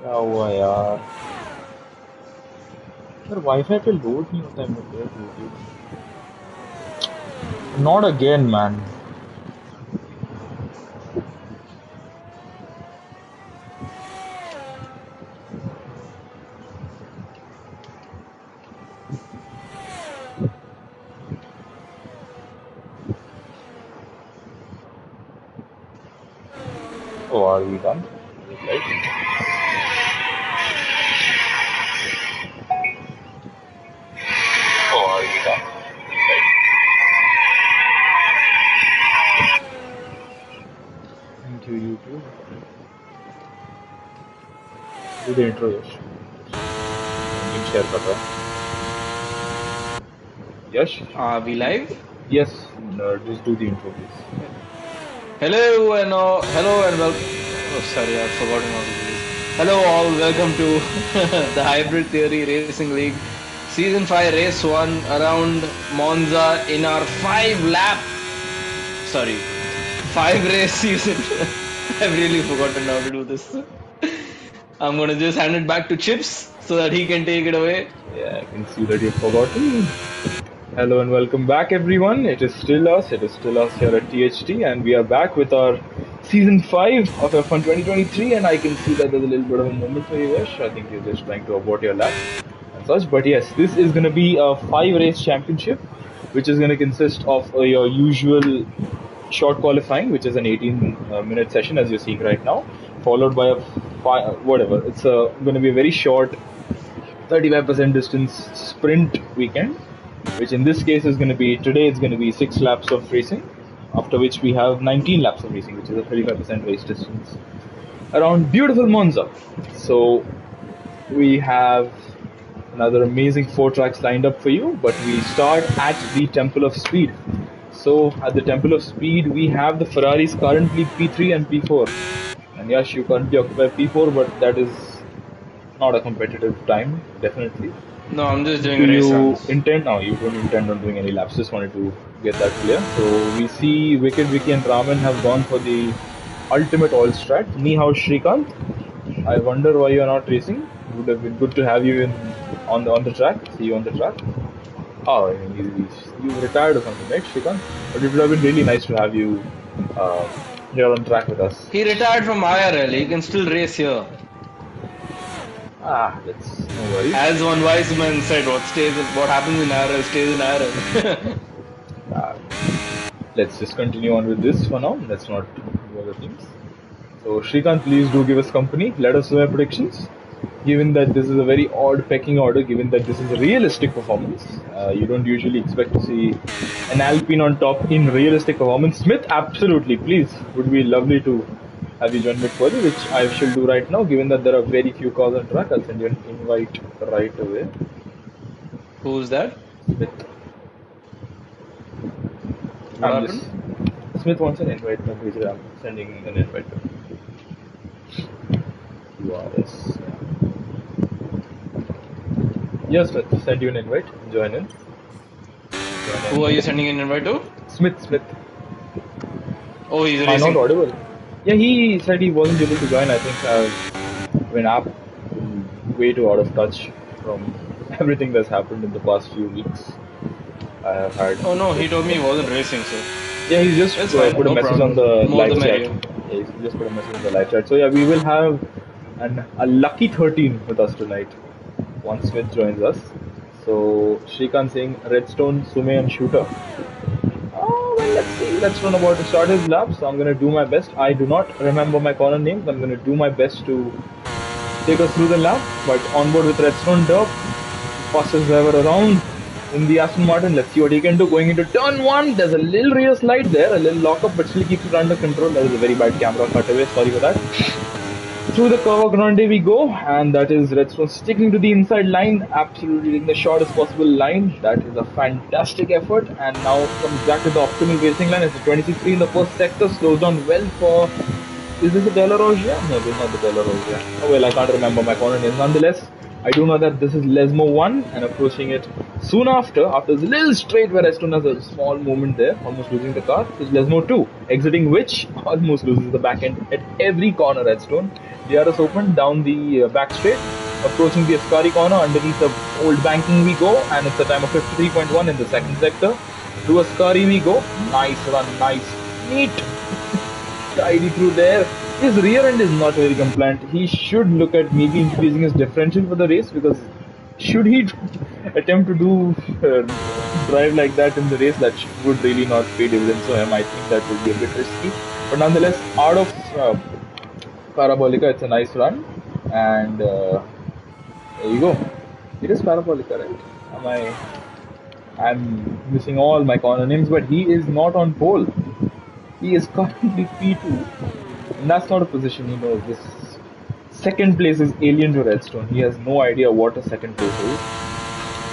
क्या हुआ यार? यार वाईफाई पे लोड नहीं होता है मेरे YouTube. Not again, man. Oh, are we done? Right? Oh, are we done? Thank you, YouTube. Do the intro, Yash. Link share कर रहा है. Yash? Are we live? Yes. Just do the intro, please. Hello and welcome. Oh, sorry, I've forgotten how to do this. Hello, all. Welcome to the Hybrid Theory Racing League Season 5 Race 1 around Monza in our 5 race season. I've really forgotten how to do this. I'm gonna just hand it back to Chips so that he can take it away. Yeah, I can see that you've forgotten. Hello and welcome back, everyone. It is still us here at THT, and we are back with our Season 5 of F1 2023, and I can see that there's a little bit of a moment for you, Yash. I think you're just trying to abort your lap and such, but yes, this is going to be a 5-race championship, which is going to consist of your usual short qualifying, which is an 18-minute session, as you're seeing right now, followed by whatever. It's going to be a very short 35% distance sprint weekend, which in this case is going to be, today it's going to be 6 laps of racing, after which we have 19 laps of racing, which is a 35% race distance around beautiful Monza. So we have another amazing 4 tracks lined up for you, but we start at the Temple of Speed. So at the Temple of Speed, we have the Ferraris currently P3 and P4. And yes, you currently occupy P4, but that is not a competitive time, definitely. No, I'm just doing Do race you runs. intend? No, you don't intend on doing any laps. Just wanted to get that clear. So we see Wicked Vicky and Raman have gone for the ultimate all strat. Ni hao Shrikant. I wonder why you are not racing. Would have been good to have you on the track. See you on the track. Oh, I mean, you retired or something, right, Shrikant? But it would have been really nice to have you here on track with us. He retired from IRL. He can still race here. That's no worries. As one wise man said, what happens in IRL stays in IRL. Let's just continue on with this for now. Let's not do other things. So Shrikant, please do give us company. Let us know your predictions. Given that this is a very odd pecking order, given that this is a realistic performance, you don't usually expect to see an Alpine on top in realistic performance. Smith, absolutely, please. Would be lovely to have you join mid-quali, which I shall do right now. Given that there are very few cars on track, I'll send you an invite right away. Who's that? Smith. What happened? Smith wants an invite. I'm sending an invite. URS. Yes, Smith. Send you an invite. Join in. Who are you sending an invite to? Smith. Oh, he's Not racing. audible. Yeah, he said he wasn't able to join. I think when app way too out of touch from everything that's happened in the past few weeks. I have had. Oh no, he told me he wasn't racing, so. Yeah, he just put a message on the live chat. Yeah, he just put a message on the live chat. So yeah, we will have a lucky 13 with us tonight once Smith joins us. So Shrikant saying Redstone, Sume and Shooter. Oh, well, let's see. Redstone about to start his lap, so I'm going to do my best. I do not remember my corner names. I'm going to do my best to take us through the lap. But on board with Redstone Derp, fastest driver around in the Aston Martin. Let's see what he can do. Going into turn 1, there's a little rear slide there, a little lockup, but still keeps it under control. That was a very bad camera cutaway, sorry for that. Through the Curva Grande we go, and that is Redstone sticking to the inside line, absolutely in the shortest possible line. That is a fantastic effort, and now comes back to the optimal racing line. It's a 26.3 in the first sector, slows down well for... Is this the Della Rogia? No, this is not the Della Rogia. Oh well, I can't remember my corner names. Nonetheless, I do know that this is Lesmo 1 and approaching it soon after this little straight where Aston has a small movement there, almost losing the car, is Lesmo 2, exiting which almost loses the back end at every corner. Redstone. DRS open down the back straight, approaching the Ascari corner underneath the old banking we go, and it's a time of 53.1 in the second sector. To Ascari we go, nice run, nice, neat, tidy through there. His rear end is not very compliant. He should look at maybe increasing his differential for the race, because should he attempt to do drive like that in the race, that would really not pay dividends for him. I think that would be a bit risky. But nonetheless, out of Parabolica, it's a nice run, and there you go. It is Parabolica, right? I'm missing all my corner names, but he is not on pole. He is currently P2. And that's not a position he knows. This second place is alien to Redstone. He has no idea what a second place is.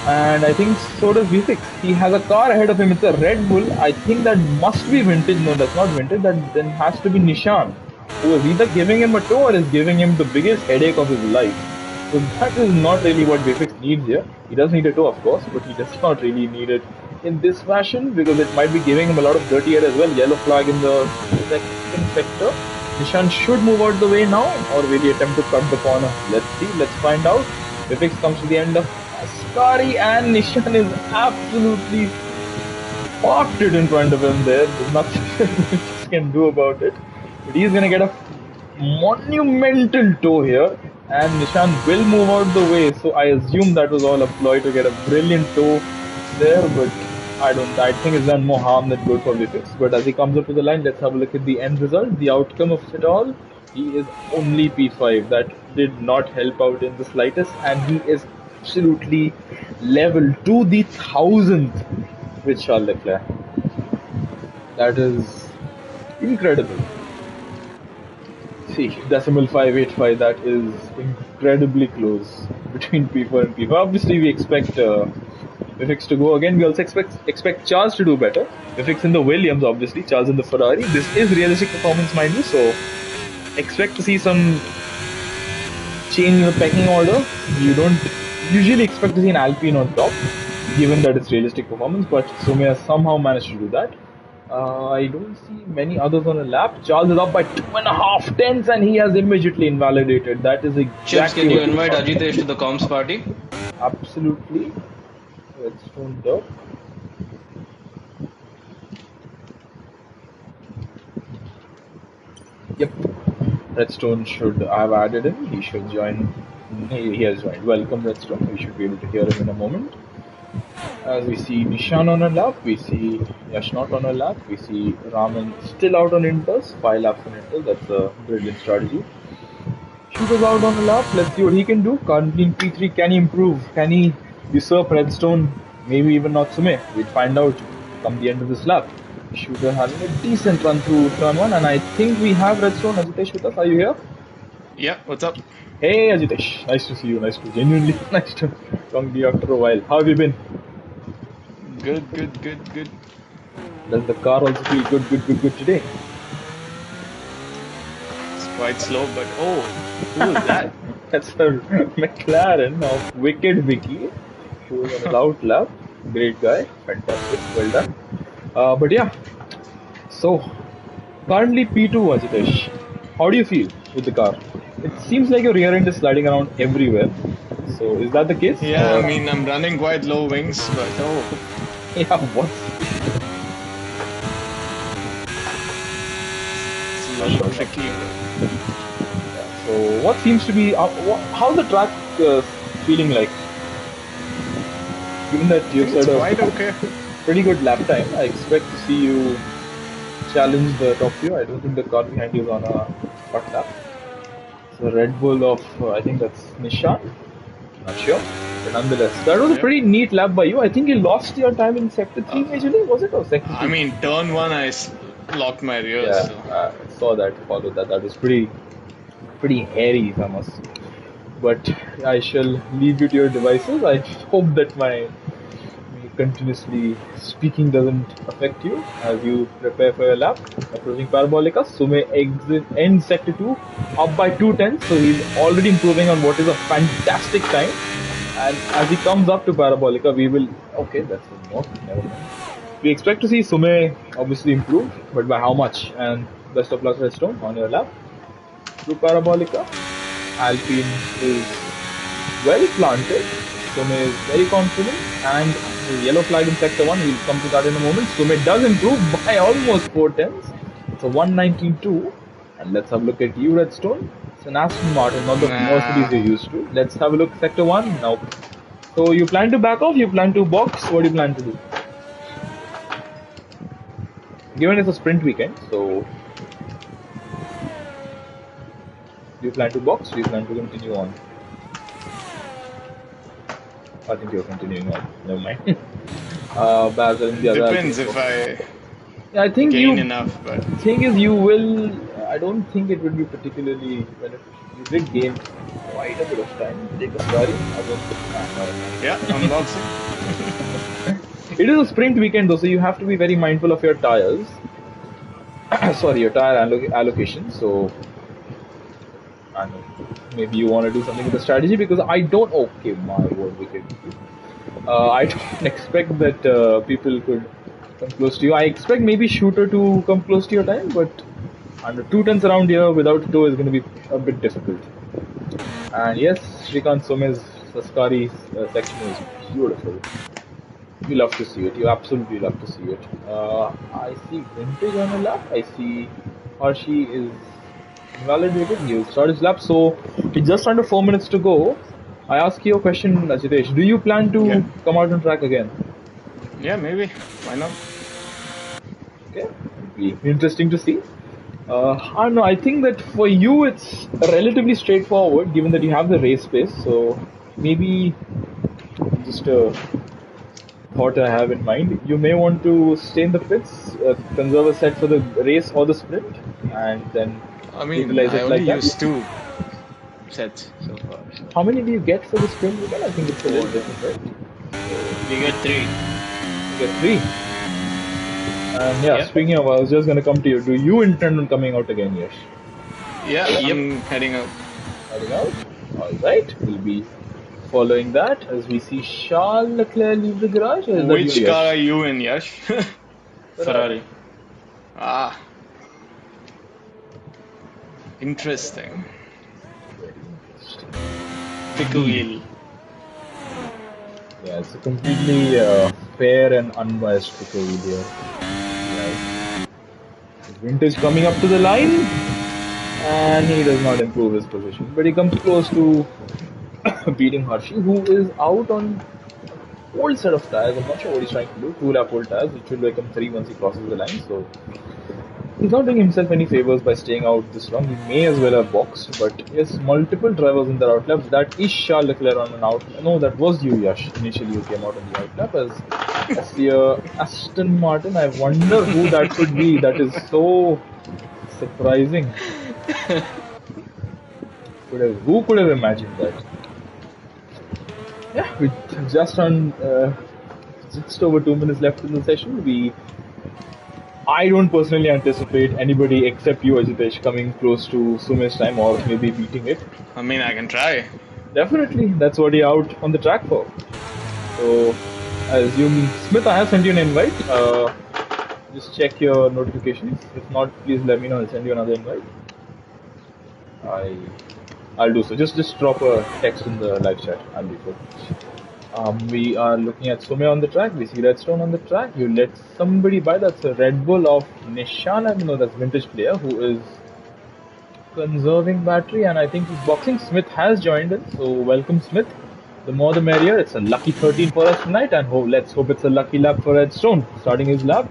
And I think so does V6. He has a car ahead of him. It's a Red Bull. I think that must be vintage. No, that's not vintage. That then has to be Nishan, who is either giving him a tow or is giving him the biggest headache of his life. So that is not really what V6 needs here. He does need a tow, of course, but he does not really need it in this fashion, because it might be giving him a lot of dirty air as well. Yellow flag in the second sector. Nishan should move out the way now, or will he attempt to cut the corner? Let's see, let's find out. Vivix comes to the end of Ascari, and Nishan is absolutely parked it in front of him there. There's nothing Vivix can do about it. But he's going to get a monumental tow here, and Nishan will move out the way. So I assume that was all a ploy to get a brilliant tow there, but I think it's done more harm than good for Vivix. But as he comes up to the line, let's have a look at the end result, the outcome of it all. He is only P5. That did not help out in the slightest, and he is absolutely level to the 1000th with Charles Leclerc. That is incredible. See, decimal 585, that is incredibly close between P4 and P5. Obviously, we expect Vivix to go again. We also expect Charles to do better. Vivix in the Williams, obviously. Charles in the Ferrari. This is realistic performance, mind you, so expect to see some change in the pecking order. You don't usually expect to see an Alpine on top, given that it's realistic performance, but Sumia has somehow managed to do that. I don't see many others on a lap. Charles is up by 2.5 tenths, and he has immediately invalidated. That is exactly. Chips, can you invite Ajitesh to the comms party? Absolutely. Redstone Duck. Yep. Redstone should. I've added him. He should join. He has joined. Welcome, Redstone. We should be able to hear him in a moment. As we see Nishan on a lap, we see Yash not on a lap, we see Raman still out on Inters, 5 laps on Inters. That's a brilliant strategy. Shooter's out on a lap. Let's see what he can do. Currently in P3, can he improve? Can he usurp Redstone? Maybe even Natsume. We'll find out come the end of this lap. Shooter having a decent run through turn 1, and I think we have Redstone. Ajitesh with us. Are you here? Yeah, what's up? Hey Ajitesh, nice to see you. Genuinely nice to talk to you after a while. How have you been? Good. Does the car also feel good today? It's quite slow, but oh, who is that? That's a McLaren of Wicked Vicky, who is on a loud lap. Great guy, fantastic, well done. But yeah, so currently P2, Ajitesh. How do you feel with the car? It seems like your rear end is sliding around everywhere. So is that the case? Yeah, I mean, I'm running quite low wings, but oh. Yeah, what? It's a little tricky. Yeah, so what seems to be, how's the track feeling like? Given that you've said quite okay. Pretty good lap time, I expect to see you challenge the top few. I don't think the car behind you is on a hot lap. So Red Bull of, I think that's Nishan. Not sure. But nonetheless, that was a pretty neat lap by you. I think you lost your time in Sector 3 majorly, was it? Or Sector 2? I mean, turn 1 I locked my rear. Yeah, so. I saw that, followed that. That was pretty hairy, if I must say. But I shall leave you to your devices. I hope that my continuously speaking doesn't affect you as you prepare for your lap. Approaching Parabolica, Sume ends sector 2 up by 2 tenths, so he's already improving on what is a fantastic time. And as he comes up to Parabolica, we will. Okay, that's a more. Never mind. We expect to see Sume obviously improve, but by how much? And best of luck, Redstone, on your lap. Through Parabolica, Alpine is well planted. Sume is very confident, and the yellow flag in sector 1, we'll come to that in a moment. Sume does improve by almost 4 tenths. It's a 119.2. And let's have a look at you, Redstone. It's an Aston Martin, not the Mercedes you're used to. Let's have a look at sector 1. Nope. So you plan to back off, you plan to box, what do you plan to do? Given it's a sprint weekend, so do you plan to box? Do you plan to continue on? I think you're continuing on. Never mind. Basil and the other. Depends if I Yeah, I think gain enough, but thing is you will. I don't think it would be particularly beneficial. You did gain quite a bit of time. Take a sorry. yeah, unboxing. It is a sprint weekend though, so you have to be very mindful of your tires. Sorry, your tire allocation. So, I don't know, maybe you want to do something with the strategy because I don't. Okay, my word, wicked. I don't expect that people could come close to you. I expect maybe Shooter to come close to your time, but under 2 tenths around here without a toe is going to be a bit difficult. And yes, Shrikant Some's Saskari section is beautiful. You love to see it. You absolutely love to see it. I see Vintage on the lap. I see Hershey is invalidated. You start his lap. So it's just under 4 minutes to go. I ask you a question, Ajitesh. Do you plan to come out on track again? Yeah, maybe. Why not? Okay, it'll be interesting to see. I don't know. I think that for you it's relatively straightforward, given that you have the race pace. So maybe just a thought I have in mind. You may want to stay in the pits, conserve a set for the race or the sprint, and then I mean, utilize I it only like that. used 2 sets so far. So. How many do you get for the sprint weekend? I think it's a little different, right? We get 3. You get 3. And yeah, speaking of, I was just gonna come to you. Do you intend on coming out again, Yash? Yeah, I'm heading out. Heading out? Alright, we'll be following that as we see Charles Leclerc leave the garage. Or is Which that you, car Yash? are you in, Yash? Ferrari. Ah. Interesting. Pickle wheel. Yeah, it's a completely fair and unbiased pickle here. Right. Vintage coming up to the line, and he does not improve his position, but he comes close to beating Hershey, who is out on old set of tires. I'm not sure what he's trying to do. 2-lap old tires, which will become 3 once he crosses the line. So he's not doing himself any favors by staying out this long. He may as well have boxed, but yes, multiple drivers in the out lap. That is Charles Leclerc on an out. No, that was you, Yash. Initially, you came out on the out lap as the Aston Martin. I wonder who that could be. That is so surprising. Who could have imagined that? Yeah, with just over 2 minutes left in the session, I don't personally anticipate anybody except you, Ajitesh, coming close to Sume's time or maybe beating it. I mean, I can try. Definitely, that's what you're out on the track for. So, I assume, Smith, I have sent you an invite. Just check your notifications. If not, please let me know. I'll send you another invite. I'll do so. Just drop a text in the live chat. I'll be good. We are looking at Sume on the track. We see Redstone on the track. You let somebody by. That's a Red Bull of Nishan. I know that's vintage player who is conserving battery, and I think he's boxing. Smith has joined us, so welcome, Smith. The more the merrier. It's a lucky 13 for us tonight, and let's hope it's a lucky lap for Redstone, starting his lap.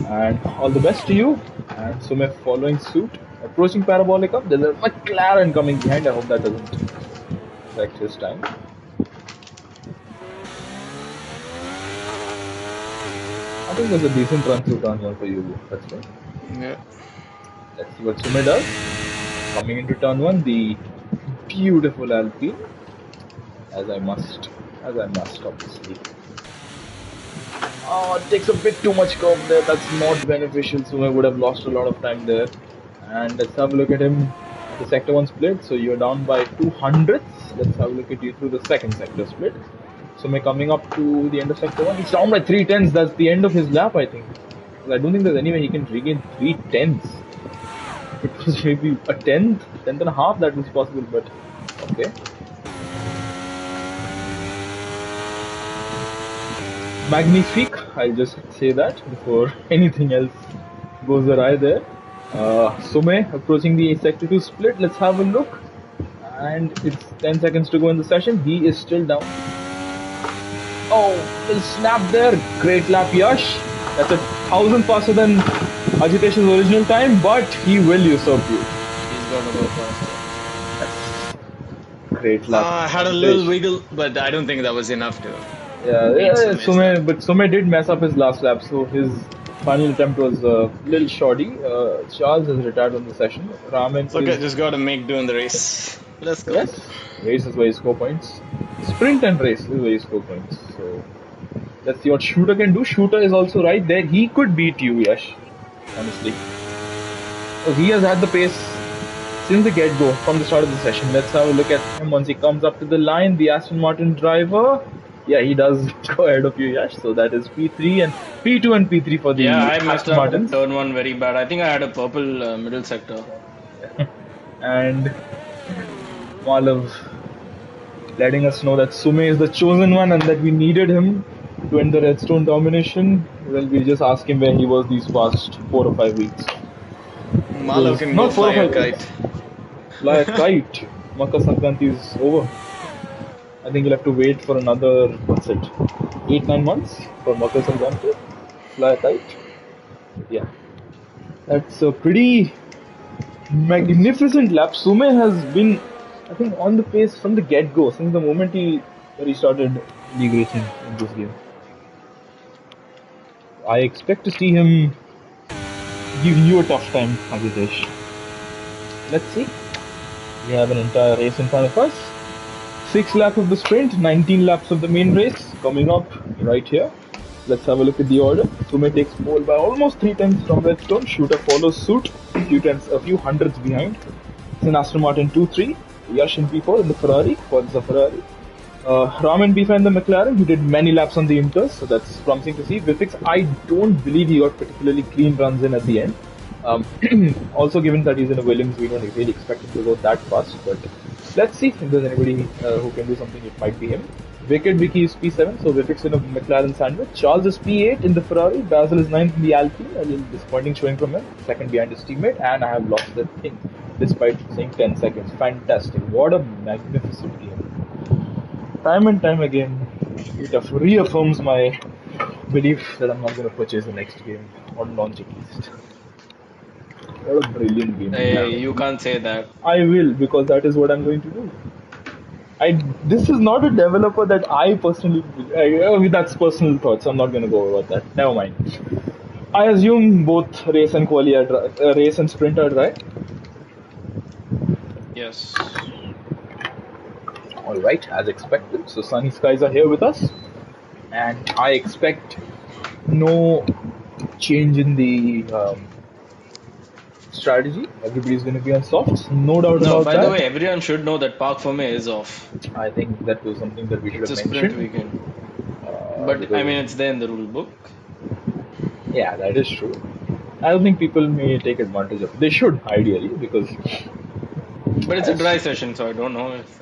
And all the best to you. And Sume following suit, approaching Parabolica. There's a McLaren coming behind. I hope that doesn't affect his time. I think there's a decent run through turn 1 for you. That's right. Yeah. Let's see what Sume does. Coming into turn 1, the beautiful Alpine. As I must, obviously. Takes a bit too much curve there. That's not beneficial. So I would have lost a lot of time there. And let's have a look at him. The sector one split. So you're down by 200. Let's have a look at you through the second sector split. So we're coming up to the end of sector one. He's down by 3 tenths. That's the end of his lap, I think. I don't think there's any way he can regain 3 tenths. It was maybe a tenth and a half that was possible, but okay. Magnifique, I'll just say that before anything else goes awry there. Sume approaching the sector 2 split. Let's have a look. And it's 10 seconds to go in the session. He is still down. Oh, little snap there. Great lap, Yash. That's 1,000 faster than Ajitesh's original time, but he will usurp you. He's got to go faster. Great lap. I had a little wiggle, but I don't think that was enough to. Yeah, Sume did mess up his last lap, so his final attempt was a little shoddy. Charles has retired from the session. Raman Look, I just got to make do in the race. Let's go. Yes, race is where you score points. Sprint and race is where you score points. So let's see what Shooter can do. Shooter is also right there. He could beat you, Yash. Honestly, because he has had the pace since the get-go from the start of the session. Let's have a look at him once he comes up to the line. The Aston Martin driver. Yeah, he does go ahead of you, Yash. So that is P3 and P2 and P3 for the I messed Aston up Martins. turn one very bad. I think I had a purple middle sector. And Malav letting us know that Sume is the chosen one and that we needed him to end the Redstone domination. Well, we just ask him where he was these past 4 or 5 weeks. Malav can go Not 4 or fly a 5 kite. weeks. Fly a kite. Makar Sankranti is over. I think you'll have to wait for another, 8-9 months for Makar Sankranti. Fly a kite. Yeah. That's a pretty magnificent lap. Sume has been, I think, on the pace from the get-go since the moment he started league racing in this game. I expect to see him give you a tough time, Ajitesh. Let's see. We have an entire race in front of us. 6 laps of the sprint, 19 laps of the main race coming up right here. Let's have a look at the order. Sume takes pole by almost 3 tenths from Redstone. Shooter follows suit, a few hundreds behind. It's an Aston Martin 2-3. Yash in P4 in the Ferrari, Forza Ferrari. Raman P5 in the McLaren, who did many laps on the Inters, so that's promising to see. Vifix, I don't believe he got particularly clean runs in at the end. Also, given that he's in a Williams, we don't really expect him to go that fast, but let's see if there's anybody who can do something. It might be him. Wicked Vicky is P7, so Vifix in a McLaren sandwich. Charles is P8 in the Ferrari. Basil is 9th in the Alpine. A little disappointing showing from him. Second behind his teammate, and I have lost the thing despite saying 10 seconds. Fantastic. What a magnificent game. Time and time again, it reaffirms my belief that I'm not going to purchase the next game, on launch at least. What a brilliant game. Hey, you can't say that. I will, because that is what I'm going to do. This is not a developer that I personally... that's personal thoughts, I'm not going to go over that. Never mind. I assume both race and quali are race and sprint are dry. Yes. Alright, as expected. So sunny skies are here with us. And I expect no change in the strategy. Everybody's going to be on softs. No doubt No, about by that. the way, everyone should know that Park for me is off. I think that was something that we should It's a have sprint mentioned. weekend. But I mean, it's there in the rule book. Yeah, that is true. I don't think people may take advantage of it. They should, ideally, because... But it's a dry session, so I don't know if.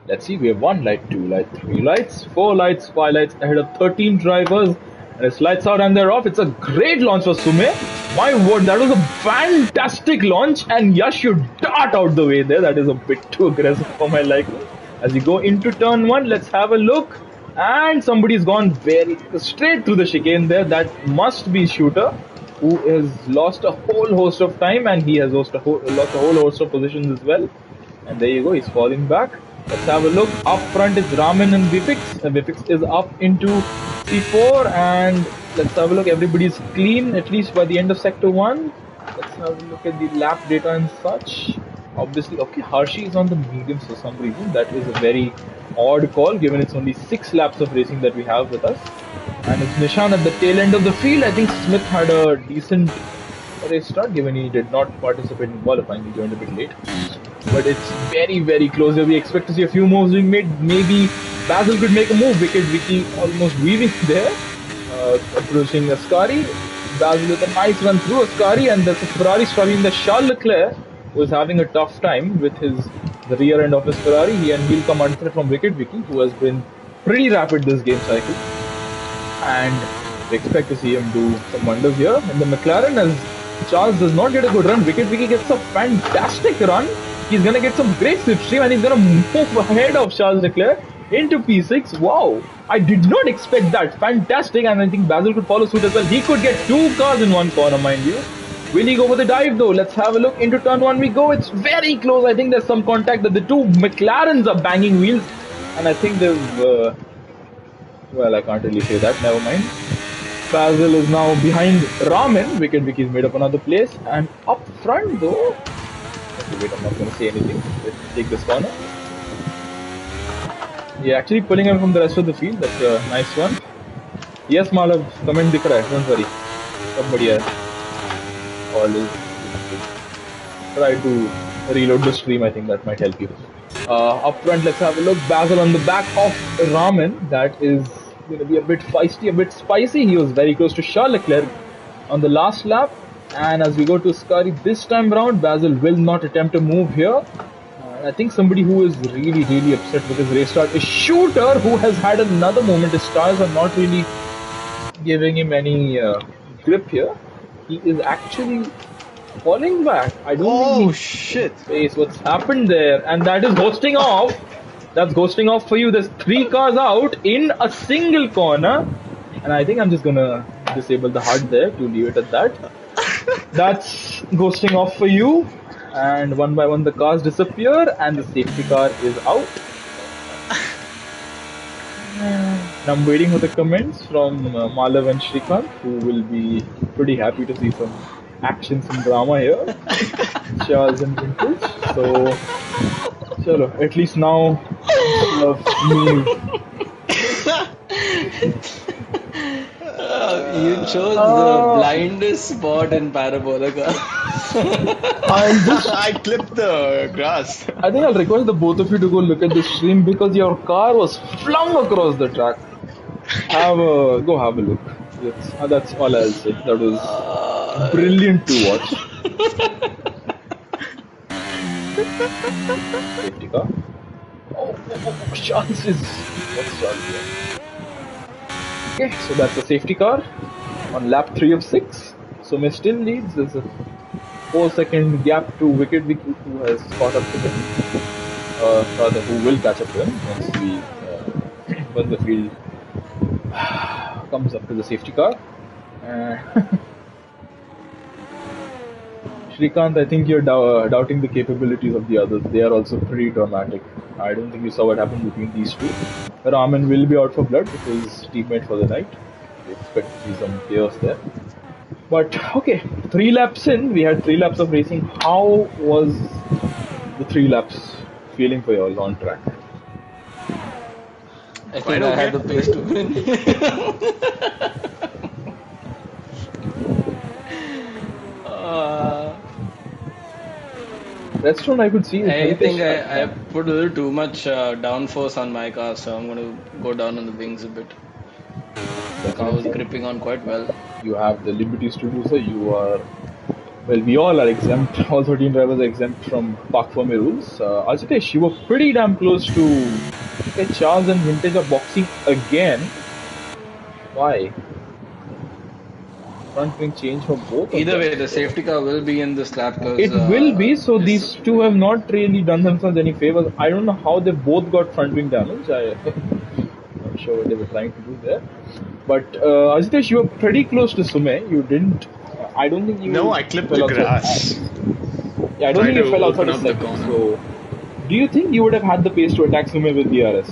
Let's see, we have 1 light, 2 light, 3 lights, 4 lights, 5 lights ahead of 13 drivers. And it's lights out and they're off. It's a great launch for Sume. My word, that was a fantastic launch. And Yash, you dart out the way there. That is a bit too aggressive for my liking. As you go into turn 1, let's have a look. And somebody's gone very straight through the chicane there. That must be Shooter, who has lost a whole host of time. And he has lost a whole host of positions as well. And there you go, he's falling back. Let's have a look. Up front is Raman and Vifix. Vifix is up into C4, and let's have a look. Everybody's clean, at least by the end of Sector 1. Let's have a look at the lap data and such. Obviously, okay, Hershey is on the mediums for some reason. That is a very odd call, given it's only 6 laps of racing that we have with us. And it's Nishan at the tail end of the field. I think Smith had a decent race start, given he did not participate in qualifying. He joined a bit late. But it's very, very close here. We expect to see a few moves being made. Maybe Basil could make a move. Wicket Vicky almost weaving there. Approaching Ascari. Basil with a nice run through Ascari, and there's a Ferrari struggling. The Charles Leclerc was having a tough time with the rear end of his Ferrari. He'll come under from Wicket Vicky, who has been pretty rapid this game cycle. And we expect to see him do some wonders here. And the McLaren, as Charles does not get a good run, Wicket Vicky gets a fantastic run. He's going to get some great slipstream, and he's going to move ahead of Charles Leclerc into P6. Wow, I did not expect that. Fantastic, and I think Basil could follow suit as well. He could get two cars in one corner, mind you. Will he go for the dive though? Let's have a look. Into turn one we go. It's very close. I think there's some contact that the two McLarens are banging wheels, and I think they've well, I can't really say that, never mind. Basil is now behind Ramin. Wicket Vicky's made up another place. And up front though, okay, wait, I'm not going to say anything. Let's take this corner. Yeah, actually pulling him from the rest of the field. That's a nice one. Yes, Malav, comment dikh raha hai, don't worry. Somebody else. All is try to reload the stream. I think that might help you. Up front, let's have a look. Basil on the back of Ramin. That is going to be a bit feisty, a bit spicy. He was very close to Charles Leclerc on the last lap. And as we go to Ascari this time round, Basil will not attempt a move here. I think somebody who is really, really upset with his race start is Shooter, who has had another moment. His tires are not really giving him any grip here. He is actually falling back. I don't think shit! Face what's happened there, and that is ghosting off. That's ghosting off for you. There's three cars out in a single corner, and I think I'm just gonna disable the HUD there to leave it at that. That's ghosting off for you, and one by one the cars disappear, and the safety car is out. And I'm waiting for the comments from Malav and Shrikant, who will be pretty happy to see some action, some drama here. Charles and Vintage. So, chalo, at least now, me. You chose the blindest spot in Parabolica. I clipped the grass. I think I'll request the both of you to go look at the stream because your car was flung across the track. Go have a look. That's all I'll say. That was brilliant to watch. Safety car. Oh, chances. What's chance here? Okay, so that's the safety car on lap 3 of 6. Sumit still leads. There's a 4-second gap to Wicket Vicky, who has caught up to him. Rather, who will catch up to him once the field comes up to the safety car. Shrikant, I think you're doubting the capabilities of the others. They are also pretty dramatic. I don't think you saw what happened between these two. Raman will be out for blood with his teammate for the night. We expect to see some chaos there. But okay, 3 laps in, we had 3 laps of racing. How was the 3 laps feeling for you all on track? I think I had the pace to win. Redstone, I could see. I think I put a little too much downforce on my car, so I'm going to go down on the wings a bit. The car was gripping on quite well. You have the liberties to do so. You are, well, we all are exempt. All 13 drivers are exempt from Park Fermi rules. Ajitesh, you were pretty damn close to. Okay, Charles and Vintage are boxing again. Why? Front wing change for both. Either way, the safety car will be in this lap. It will be. So these two have not really done themselves any favors. I don't know how they both got front wing damage. I'm not sure what they were trying to do there. But Ajitesh, you were pretty close to Sume. You didn't. I don't think you. No, I clipped the grass. Yeah, I don't think you fell outside the second. So, do you think you would have had the pace to attack Sume with DRS?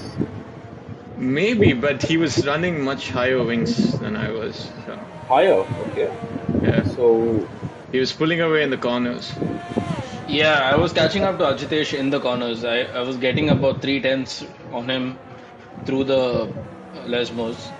Maybe, but he was running much higher wings than I was. So. Higher, okay. Yeah. So he was pulling away in the corners. Yeah, I was catching up to Ajitesh in the corners. I was getting about 3/10 on him through the Lesmos.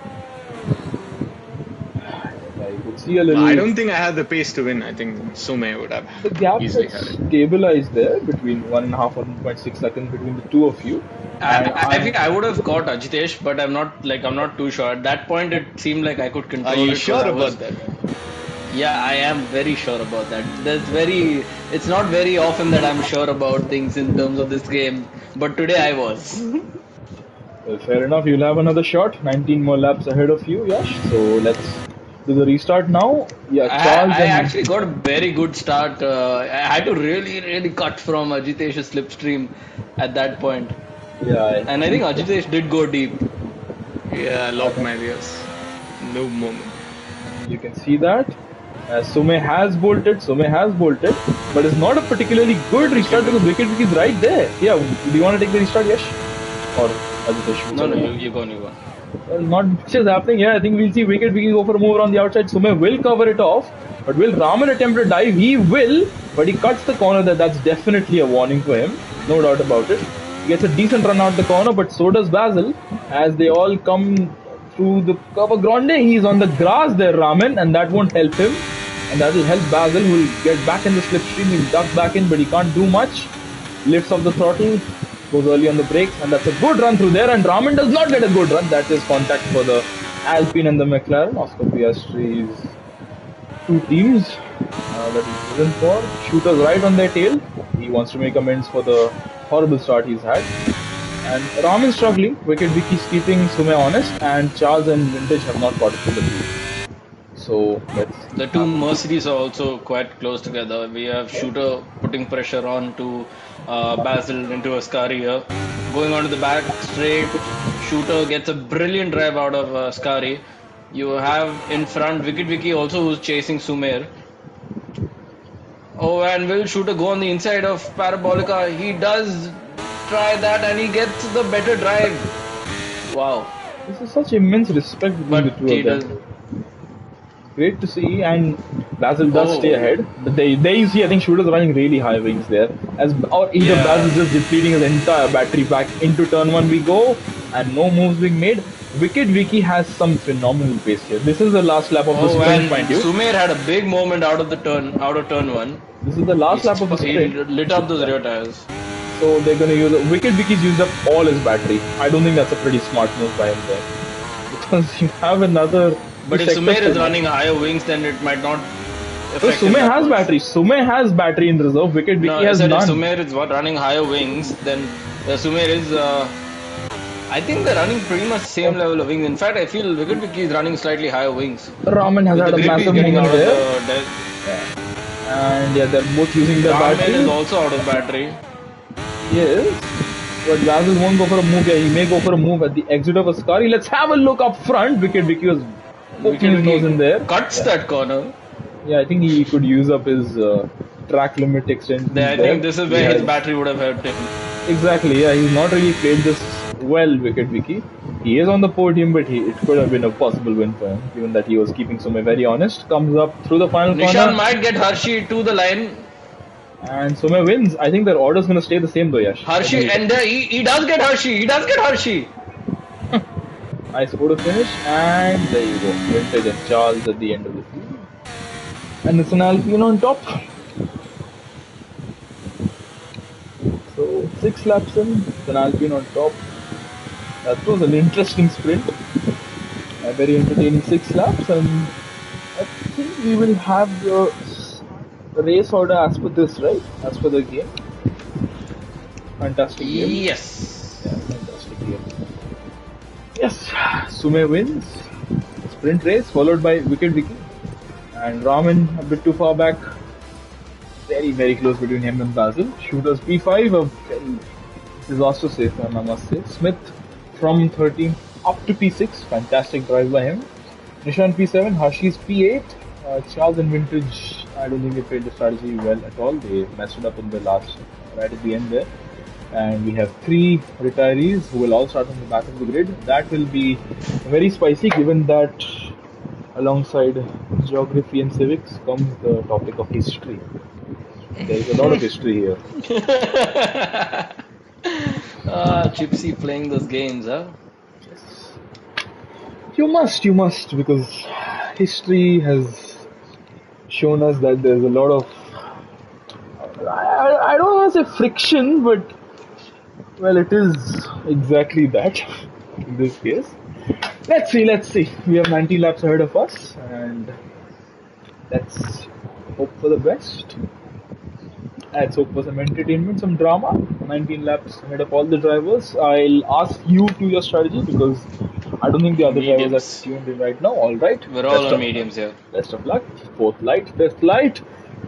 I could see a little. I don't think I had the pace to win. I think Sume would have The gap easily is had it. stabilized there between 1.5 and 1.6 seconds between the two of you. And I think I would have got Ajitesh, but I'm not too sure. At that point, it seemed like I could control Are you it. 'cause sure I was- about that? Yeah, I am very sure about that. It's not very often that I'm sure about things in terms of this game, but today I was. Well, fair enough. You'll have another shot. 19 more laps ahead of you, Yash. So let's do the restart now. Yeah, Charles I and actually got a very good start. I had to really cut from Ajitesh's slipstream at that point. yeah, And I think Ajitesh did go deep. Yeah, lock my ears. No moment. you can see that. Sume has bolted, but it's not a particularly good restart because Wicket is right there. Yeah, do you want to take the restart, Yash? Or Ajitesh? No, whichever. you go, you go. Well, not much is happening here. I think we'll see Wicket go for a move around the outside. Sume will cover it off. But will Raman attempt to dive? He will, but he cuts the corner there. That's definitely a warning for him. No doubt about it. He gets a decent run out the corner, but so does Basil. As they all come through the cover grande, he's on the grass there, Raman, and that won't help him. And that will help Basil, who will get back in the slipstream. He'll duck back in, but he can't do much. Lifts off the throttle, goes early on the brakes, and that's a good run through there. And Raman does not get a good run. That is contact for the Alpine and the McLaren. Oscar Piastri's two teams that he's driven for. Shooters right on their tail. He wants to make amends for the horrible start he's had. And Raman struggling. Wicket Vicky's keeping Sume honest, and Charles and Vintage have not got it to the lead. So let's. The two Mercedes are also quite close together. We have Shooter putting pressure on to Basil into Ascari here. Going on to the back straight, Shooter gets a brilliant drive out of Ascari. You have in front Wicket Vicky also who's chasing Sumer. Oh, and will Shooter go on the inside of Parabolica? He does try that and he gets the better drive. Wow. This is such immense respect between But the two he of them. does. Great to see, and Basil does Oh. stay ahead. But there you see, I think Shooter's running really high wings there. Or either Yeah. Basil's just depleting his entire battery pack. Into turn one we go, and no moves being made. Wicket Vicky has some phenomenal pace here. This is the last lap of the Oh, sprint, and mind you. Sumer had a big moment out of turn one. This is the last lap of the He sprint. lit up those rear tires. So they're going to use Wicket Vicky's used up all his battery. I don't think that's a pretty smart move by him there. Because you have another. But if sector Sumer is for- running higher wings, then it might not So affect Sume him that has much. battery. Sume has battery in reserve. Wicket Vicky No, I has said if none. Sumer is running higher wings, then Sumer is. I think they're running pretty much same level of wings. In fact, I feel Wicket Vicky is running slightly higher wings. Raman has With had the a grip he's massive getting moment out there. of the And yeah, they're both using their Raman battery. is also out of battery. Yes. But Basil won't go for a move here. He may go for a move at the exit of Ascari. Let's have a look up front. Wicket Vicky was poking his nose in there. Cuts that corner. Yeah, I think he could use up his track limit extension. I think this is where his battery would have helped him. Exactly, yeah, he's not really played this well, Wicket Vicky. He is on the podium, but it could have been a possible win for him, given that he was keeping Sume very honest. Comes up through the final Nishan corner, might get Hershey to the line. and Sume wins. I think their order's going to stay the same though, Yash. Hershey, and he does get Hershey. He does get Hershey. Nice photo finish, and there you go. Vintage and Charles at the end of the field. And it's an Alpine on top. So 6 laps in, it's an Alpine on top. That was an interesting sprint. A very entertaining 6 laps, and I think we will have the race order as per this, right? As per the game. Fantastic game. Yes. Yeah, fantastic game. Yes, Sume wins. Sprint race followed by Wicket Vicky. And Raman a bit too far back. Very close between him and Basil. Shooters P5, a very disaster safe one, I must say. Smith from 13 up to P6. Fantastic drive by him. Nishan P7, Hershey's P8. Charles and Vintage, I don't think they played the strategy well at all. They messed it up in the last, right at the end there. And we have 3 retirees who will all start on the back of the grid. That will be very spicy, given that alongside geography and civics comes the topic of history. There is a lot of history here. Chipsy playing those games, huh? You must, because history has shown us that there's a lot of, I don't want to say friction, but well, it is exactly that in this case. Let's see. We have 90 laps ahead of us, and let's hope for the best. Let's hope for some entertainment, some drama. 19 laps ahead of all the drivers. I'll ask you to your strategy because I don't think the other drivers Mediums. are tuned in right now. All right. We're all on mediums here. Best of luck. Fourth light, fifth light,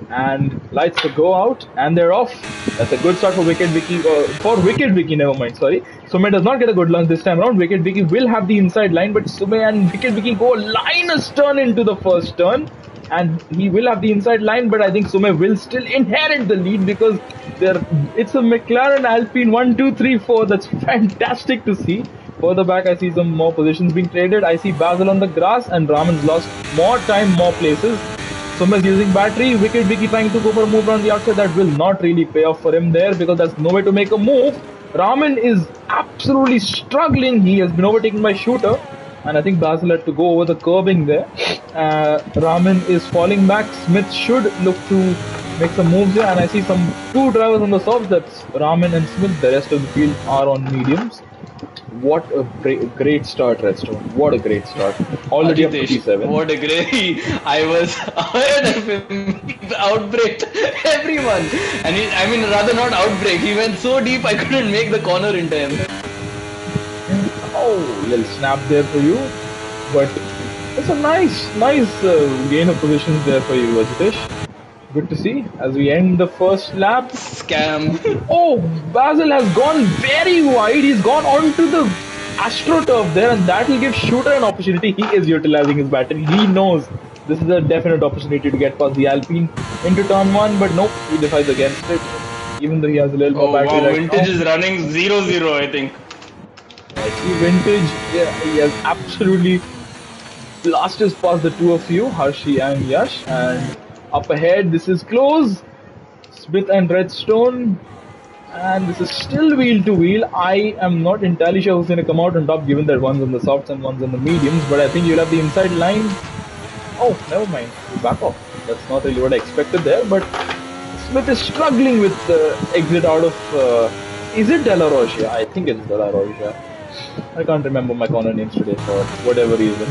and lights to go out, and they're off. That's a good start for Wicked Vicky. For Wicked Vicky, never mind. Sorry. Sume does not get a good launch this time around. Wicked Vicky will have the inside line, but Sume and Wicked Vicky go Linus turn into the first turn. And he will have the inside line, but I think Sume will still inherit the lead because it's a McLaren Alpine 1, 2, 3, 4. That's fantastic to see. Further back, I see some more positions being traded. I see Basil on the grass, and Raman's lost more time, more places. Sume's using battery. Wicked Vicky trying to go for a move around the outside. That will not really pay off for him there because there's no way to make a move. Raman is absolutely struggling. He has been overtaken by Shooter. And I think Basil had to go over the curbing there. Raman is falling back. Smith should look to make some moves here. And I see two drivers on the softs. That's Raman and Smith. The rest of the field are on mediums. What a great start, Redstone. What a great start. Already up to P7. What a great... I was ahead of him. He outbraked everyone. And rather not outbreak. He went so deep I couldn't make the corner into him. Oh, little snap there for you. But it's a nice gain of positions there for you, Ajitesh. Good to see as we end the first lap. Scam. Oh, Basil has gone very wide. He's gone onto the AstroTurf there, and that will give Shooter an opportunity. He is utilizing his battery. He knows this is a definite opportunity to get past the Alpine into turn 1, but nope, he decides against it. Even though he has a little more battery right Vintage now. is running 0-0, I think. I see Vintage, yeah, he has absolutely blasted past the two of you, Harshi and Yash, and up ahead, this is close. Smith and Redstone, and this is still wheel to wheel. I am not entirely sure who's going to come out on top, given that one's on the softs and one's on the mediums, but I think you'll have the inside line. Oh, never mind, you back off. That's not really what I expected there, but Smith is struggling with the exit out of, is it De La Roche? I think it's De La Roche. I can't remember my corner names today for whatever reason.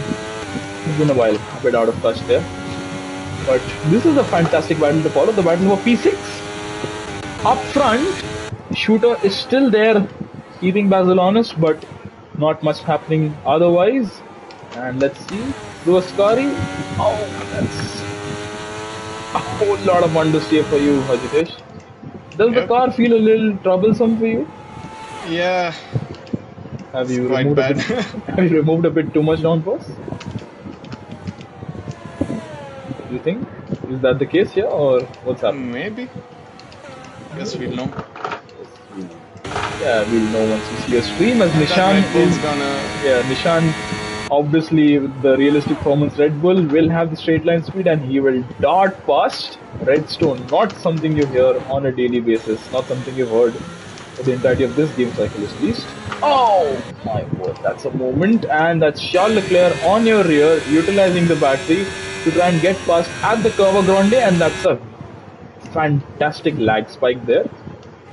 It's been a while, a bit out of touch there. But this is a fantastic battle to follow, the battle for P6. Up front, Shooter is still there, keeping Basil honest, but not much happening otherwise. And let's see, through Ascari. Oh, that's a whole lot of understeer for you, Hajitesh. Does the car feel a little troublesome for you? Yeah. Have you removed a bit too much downforce? Do you think? Is that the case here, or what's happening? Maybe. Guess we'll know. Yeah, we'll know once we see a stream. As Nishan is gonna... Yeah, Nishan, obviously with the realistic performance, Red Bull will have the straight line speed and he will dart past Redstone. Not something you hear on a daily basis. Not something you've heard for the entirety of this game cycle at least. Oh my word, that's a moment. And that's Charles Leclerc on your rear, utilizing the battery to try and get past at the Curva Grande, and that's a fantastic lag spike there.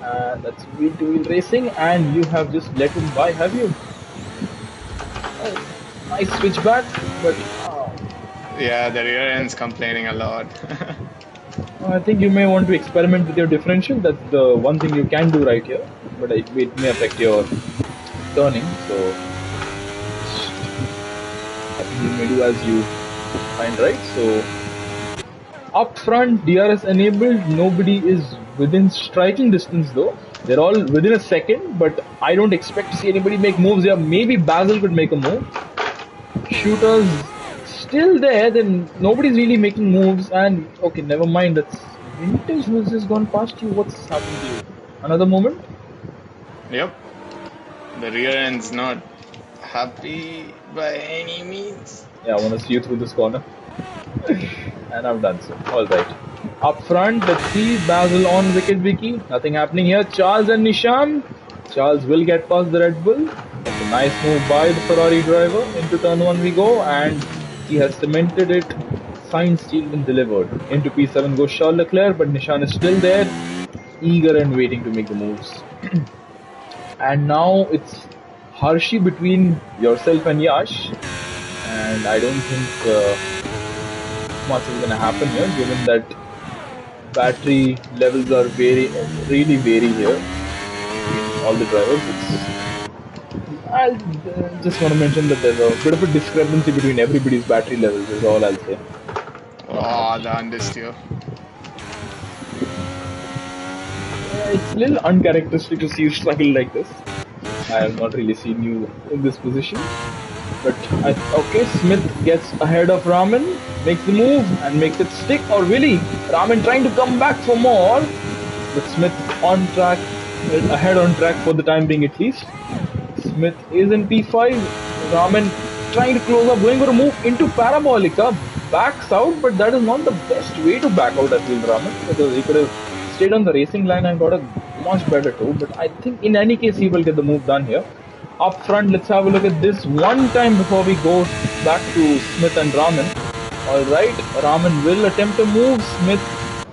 And that's wheel-to-wheel racing, and you have just let him by, have you? Oh, nice switchback, but yeah, the rear end's complaining a lot. I think you may want to experiment with your differential. That's the one thing you can do right here, but it may affect your turning, so I think you may do as you find right. So up front, DRS enabled, nobody is within striking distance though. They're all within a second, but I don't expect to see anybody make moves here. Maybe Basil could make a move. Shooter's still there, then nobody's really making moves, and okay, never mind, that's Vintage who's just gone past you. What's happened to you? Another moment? Yep. The rear end's not happy by any means. Yeah, I want to see you through this corner. And I've done so. Alright. Up front, let's see Basil on Wicked Vicky. Nothing happening here. Charles and Nishan. Charles will get past the Red Bull. That's a nice move by the Ferrari driver. Into turn 1 we go, and He has cemented it, signed, sealed, and delivered. Into P7 goes Charles Leclerc, but Nishan is still there, eager and waiting to make the moves. And now it's Harshi between yourself and Yash, and I don't think much is gonna happen here, given that battery levels are really vary here between all the drivers. I just want to mention that there's a bit of a discrepancy between everybody's battery levels, is all I'll say. Oh, the understeer. It's a little uncharacteristic to see you struggle like this. I have not really seen you in this position. But, okay, Smith gets ahead of Raman, makes the move and makes it stick. Or really, Raman trying to come back for more. But Smith on track, ahead on track for the time being at least. Smith is in P5. Raman trying to close up, going for a move into Parabolica. Backs out, but that is not the best way to back out, I feel, Raman. Because he could have stayed on the racing line and got a much better tow. But I think in any case, he will get the move done here. Up front, let's have a look at this one time before we go back to Smith and Raman. Alright, Raman will attempt a move. Smith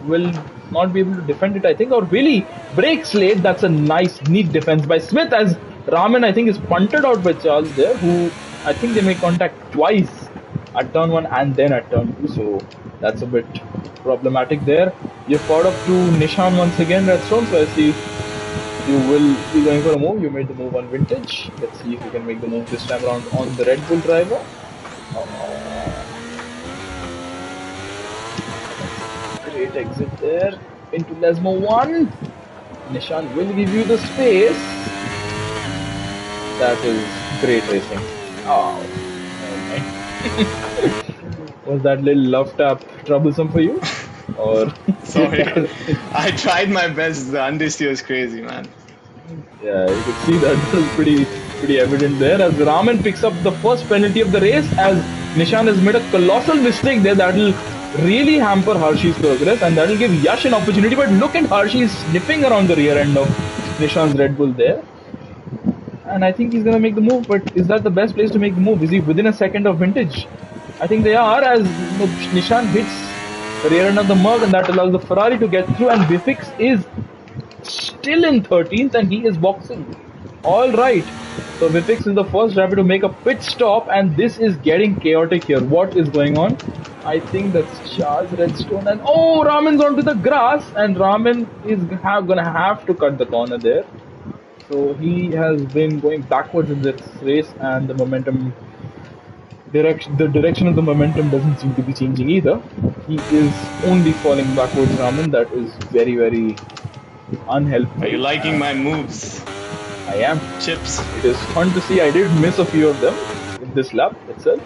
will not be able to defend it, I think, or really breaks late. That's a nice, neat defense by Smith, as Raman, I think, is punted out by Charles there, who I think they made contact twice at turn 1 and then at turn 2, so that's a bit problematic there. You've caught up to Nishan once again, Redstone, so I see you will be going for a move. You made the move on Vintage. Let's see if you can make the move this time around on the Red Bull driver. Great exit there into Lesmo 1. Nishan will give you the space. That is great racing. Oh, was that little love tap troublesome for you? Or sorry, I tried my best. The understeer is crazy, man. Yeah, you could see that was pretty evident there, as Raman picks up the first penalty of the race, as Nishan has made a colossal mistake there that will really hamper Harshi's progress, and that will give Yash an opportunity. But look at Harshi sniffing around the rear end of Nishan's Red Bull there, and I think he's gonna make the move. But is that the best place to make the move? Is he within a second of Vintage? I think they are, as Nishan hits the rear end of the Merc, and that allows the Ferrari to get through, and Bifix is still in 13th and he is boxing. Alright, so Bifix is the first driver to make a pit stop, and this is getting chaotic here. What is going on? I think that's Charles Redstone, and oh, Raman's onto the grass, and Raman is gonna have to cut the corner there. So he has been going backwards in this race, and the direction of the momentum doesn't seem to be changing either. He is only falling backwards, Raman. That is very, very unhelpful. Are you liking my moves? I am. Chips. It is fun to see. I did miss a few of them in this lap itself.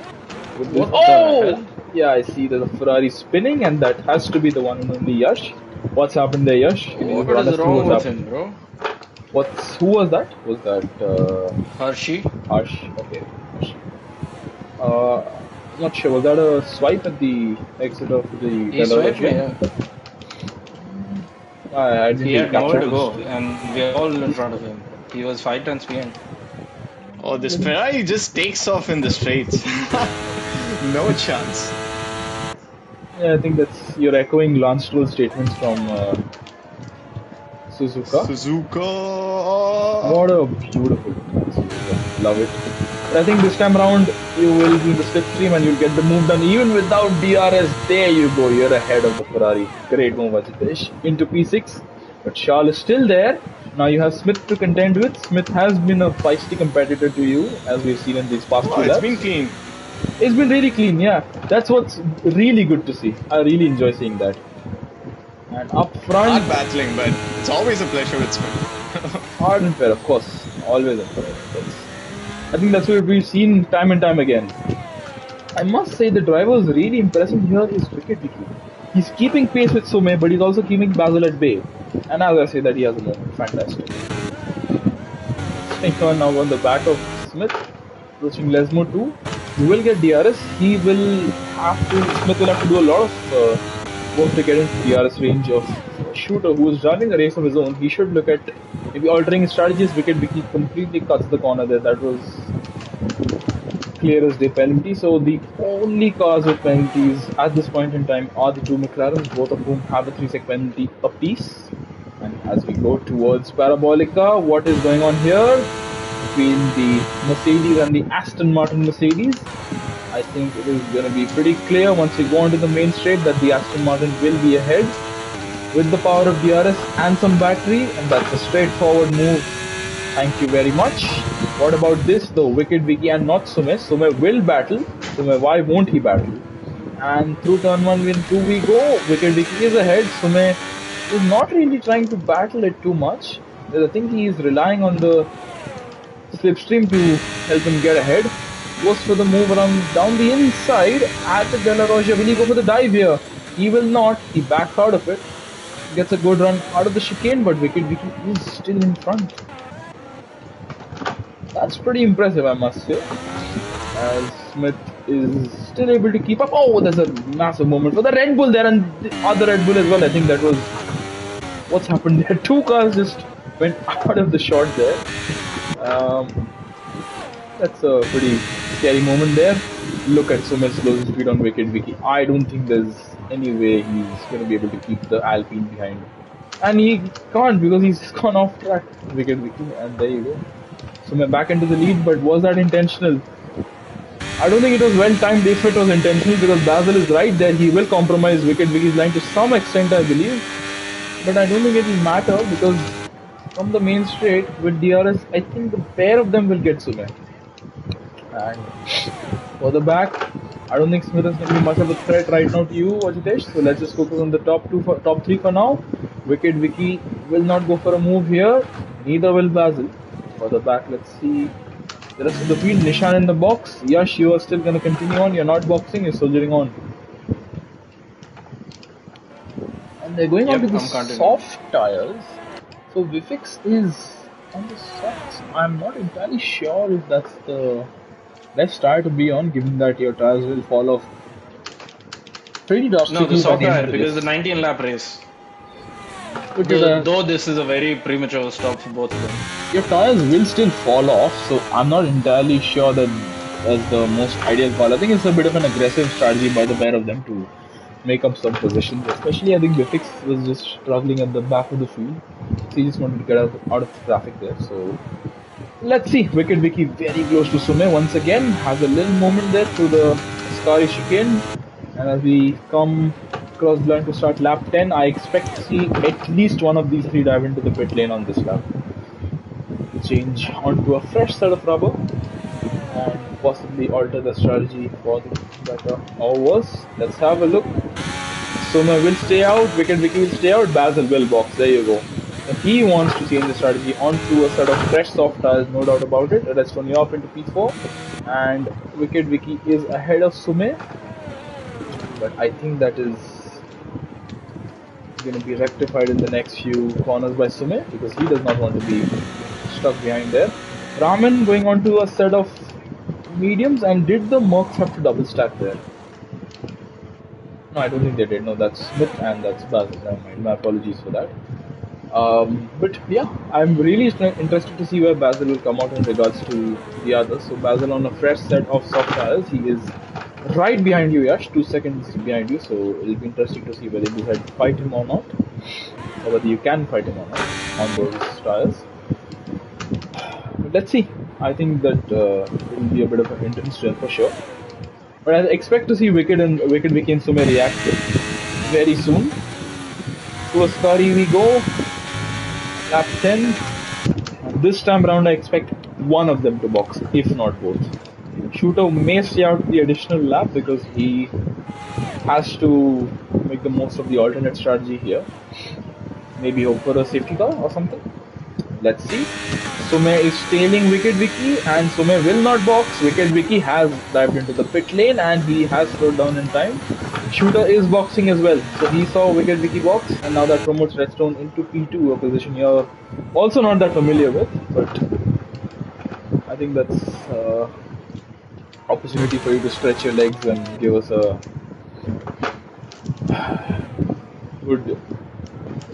What Oh! Yeah, I see there's a Ferrari spinning, and that has to be the one and only Yash. What's happened there, Yash? Can you What run us is through wrong what's with happened? him, bro? Who was that? Was that Harshi? Harsh? Okay. Harsh. Not sure. Was that a swipe at the exit of the He swiped me, Delaware? yeah. I didn't He had nowhere capture to go, this. and we are all in front of him. He was 5 turns behind. Oh, this Ferrari just takes off in the straights. No chance. Yeah, I think that's you're echoing Lance Stroll's statements from Suzuka. What a beautiful Suzuka. Love it. But I think this time around you will be in the slipstream and you'll get the move done even without DRS. There you go. You're ahead of the Ferrari. Great move, Ajitesh. Into P6. But Charles is still there. Now you have Smith to contend with. Smith has been a feisty competitor to you, as we've seen in these past Oh, two it's laps. been clean. It's been really clean, yeah. That's what's really good to see. I really enjoy seeing that. And up front, Hard battling, but it's always a pleasure with Smith. hard and fair, of course. Always and fair. I think that's what we've seen time and time again. I must say the driver is really impressive here is Wicket Vicky. He's keeping pace with Sume, but he's also keeping Basil at bay. And as I say that, he has a moment. Fantastic. Staying on now on the back of Smith, approaching Lesmo 2. He will get DRS. Smith will have to do a lot of work to get into DRS range of Shooter, who is running a race of his own. He should look at maybe altering his strategies. Wicket Vicky completely cuts the corner there. That was clear as day penalty. So the only cars with penalties at this point in time are the two McLarens, both of whom have a 3-sec penalty apiece. And as we go towards Parabolica, what is going on here between the Mercedes and the Aston Martin Mercedes? I think it is going to be pretty clear once we go onto the main straight that the Aston Martin will be ahead with the power of DRS and some battery, and that's a straightforward move. Thank you very much. What about this though? Wicked Vicky and not Sume. Sume will battle. Sume, why won't he battle? And through turn 1 win 2 we go. Wicked Vicky is ahead. Sume is not really trying to battle it too much. I think he is relying on the slipstream to help him get ahead. Goes for the move around down the inside at the De La Roja. Will he go for the dive here? He will not. He backs out of it. Gets a good run out of the chicane, but Wicked Vicky is still in front. That's pretty impressive, I must say. As Smith is still able to keep up. Oh, there's a massive moment for the Red Bull there and the other Red Bull as well. I think that was what's happened there. Two cars just went out of the shot there. That's a pretty scary moment there. Look at Sume's closing speed on Wicked Vicky. I don't think there's any way he's going to be able to keep the Alpine behind. And he can't because he's gone off track, Wicked Vicky, and there you go. Sume back into the lead, but was that intentional? I don't think it was well timed if it was intentional, because Basil is right there. He will compromise Wicked Vicky's line to some extent, I believe. But I don't think it will matter, because from the main straight with DRS, I think the pair of them will get Sume. And for the back, I don't think Smith is going to be much of a threat right now to you, Ajitesh. So let's just focus on the top three for now. Wicked Vicky will not go for a move here. Neither will Basil. For the back, let's see the rest of the field. Nishan in the box. Yash, you are still going to continue on. You're not boxing, you're soldiering on. And they're going on to the soft tires. So Vifix is on the softs. I'm not entirely sure if that's the best tire to be on, given that your tires will fall off pretty drastically. No, the soft tire, because the 19 lap race. Though this is a very premature stop for both of them. Your tires will still fall off, so I'm not entirely sure that that's the most ideal call. I think it's a bit of an aggressive strategy by the pair of them to make up some positions. Especially, I think Vifix was just struggling at the back of the field, so he just wanted to get out of the traffic there. So let's see. Wicked Vicky very close to Sume once again. Has a little moment there through the Ascari chicane, and as we come across the line to start lap 10, I expect to see at least one of these three dive into the pit lane on this lap. Change onto a fresh set of rubber and possibly alter the strategy for the better or worse. Let's have a look. Sume will stay out, Wicked Vicky will stay out, Basil will box. There you go. And he wants to change the strategy onto a set of fresh soft tires, no doubt about it. Restoni off into P4, and Wicked Vicky is ahead of Sume. But I think that is going to be rectified in the next few corners by Sume, because he does not want to be stuck behind there. Raman going on to a set of mediums, and did the Mercs have to double stack there? No, I don't think they did. No, that's Smith and that's Basil. Never mind. My apologies for that. But yeah, I'm really interested to see where Basil will come out in regards to the others. So Basil on a fresh set of soft tires. He is right behind you, Yash, 2 seconds behind you. So it'll be interesting to see whether you had to fight him or not, or whether you can fight him or not on those tires. But let's see. I think that it will be a bit of an intense trail for sure. But I expect to see Wicked Vicky and Sume react very soon. To Ascari we go. Lap 10. And this time around I expect one of them to box, if not both. Shooter may stay out the additional lap because he has to make the most of the alternate strategy here. Maybe hope for a safety car or something. Let's see. Sume is tailing Wicked Vicky, and Sume will not box. Wicked Vicky has dived into the pit lane and he has slowed down in time. Shooter is boxing as well, so he saw Wicked Vicky box, and now that promotes Redstone into P2, a position you're also not that familiar with, but I think that's opportunity for you to stretch your legs and give us a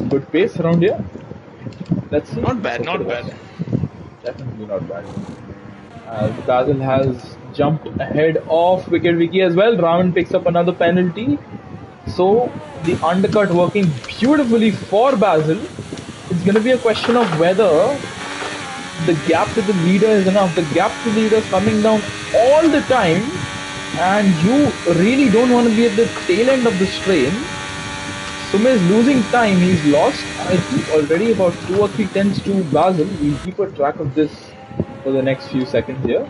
good pace around here. Let's see. Not bad, not bad. Definitely not bad. Basil has jumped ahead of Wicket Vicky as well. Raman picks up another penalty. So the undercut working beautifully for Basil. It's going to be a question of whether the gap to the leader is enough. The gap to the leader is coming down all the time, and you really don't want to be at the tail end of the strain. Sumay is losing time. He's lost, I think, already about 2 or 3 tenths to Basil. We'll keep a track of this for the next few seconds here.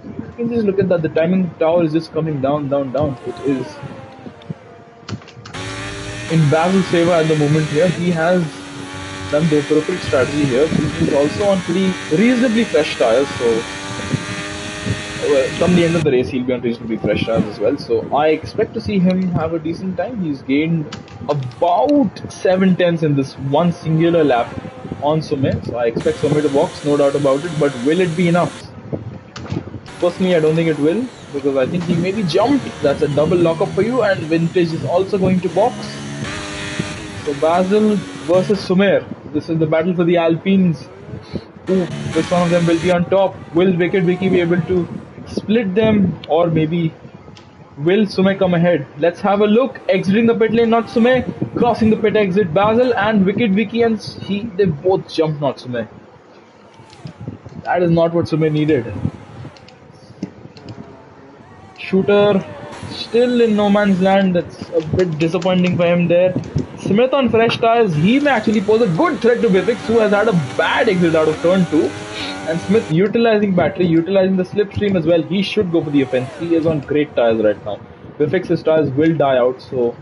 You can just look at that. The timing tower is just coming down, down, down. It is in Basil's favor at the moment here. He has done the appropriate strategy here. He's also on pretty reasonably fresh tires, so come the end of the race he'll be on reasonably fresh tires as well. So I expect to see him have a decent time. He's gained about 7 tenths in this one singular lap on Sumay. So I expect Sumay to box, no doubt about it. But will it be enough? Personally, I don't think it will, because I think he maybe jumped. That's a double lockup for you, and Vintage is also going to box. So Basil versus Sumer. This is the battle for the Alpines. Which one of them will be on top? Will Wicket Vicky be able to split them, or maybe will Sumay come ahead? Let's have a look. Exiting the pit lane, not Sumay. Crossing the pit exit, Basil and Wicket Vicky, and they both jumped, not Sumay. That is not what Sumay needed. Shooter still in no man's land. That's a bit disappointing for him there. Smith on fresh tires, he may actually pose a good threat to Vivek, who has had a bad exit out of turn 2. And Smith utilizing battery, utilizing the slipstream as well. He should go for the offense. He is on great tires right now. Vivek's tires will die out, so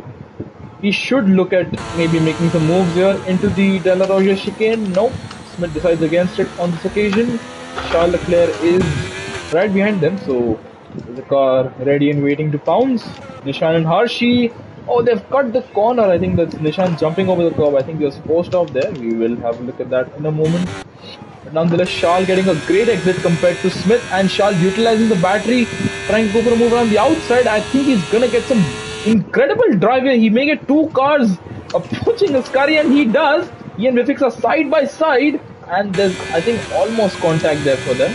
he should look at maybe making some moves here into the De La Roya chicane. Nope, Smith decides against it on this occasion. Charles Leclerc is right behind them, so there's a car ready and waiting to pounce. Nishan and Harshi. Oh, they've cut the corner. I think that's Nishan jumping over the curb. I think he was forced off there. We will have a look at that in a moment. But nonetheless, Charles getting a great exit compared to Smith, and Charles utilizing the battery, trying to go for a move around the outside. I think he's gonna get some incredible drive here. He may get 2 cars approaching Ascari, and he does. He and Vivek are side by side, and there's, I think, almost contact there for them.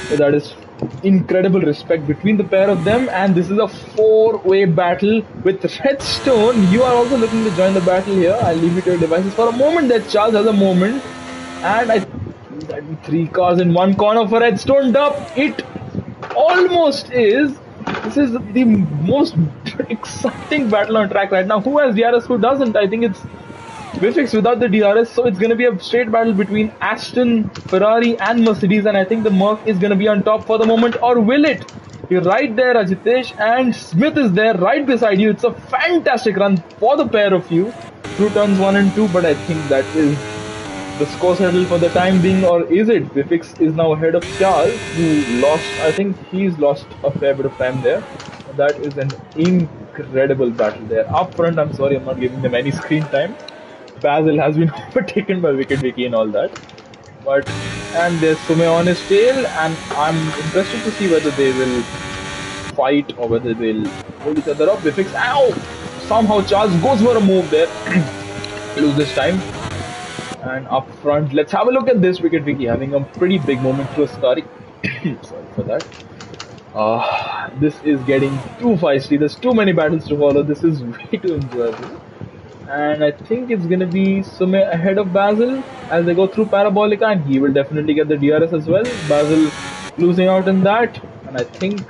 So that is incredible respect between the pair of them, and this is a 4-way battle with Redstone. You are also looking to join the battle here. I'll leave you to your devices for a moment. That Charles has a moment, and I think that 3 cars in one corner for Redstone Dup. It almost is. This is the most exciting battle on track right now. Who has DRS, who doesn't? I think it's Vivek without the DRS, so it's going to be a straight battle between Aston, Ferrari and Mercedes, and I think the Merc is going to be on top for the moment, or will it? You're right there, Ajitesh, and Smith is there right beside you. It's a fantastic run for the pair of you through turns 1 and 2, but I think that is the score settled for the time being, or is it? Vivek is now ahead of Charles, who lost, I think he's lost a fair bit of time there. That is an incredible battle there. Up front, I'm sorry, I'm not giving them any screen time. Basil has been overtaken by Wicket Vicky and all that. And there's Sumay on his tail, and I'm interested to see whether they will fight or whether they'll hold each other up. Vivek, ow! Somehow Charles goes for a move there. Lose this time. And up front, let's have a look at this. Wicket Vicky having a pretty big moment through Ascari. Sorry for that. This is getting too feisty. There's too many battles to follow. This is way too enjoyable. And I think it's going to be Sumay ahead of Basil as they go through Parabolica, and he will definitely get the DRS as well. Basil losing out in that, and I think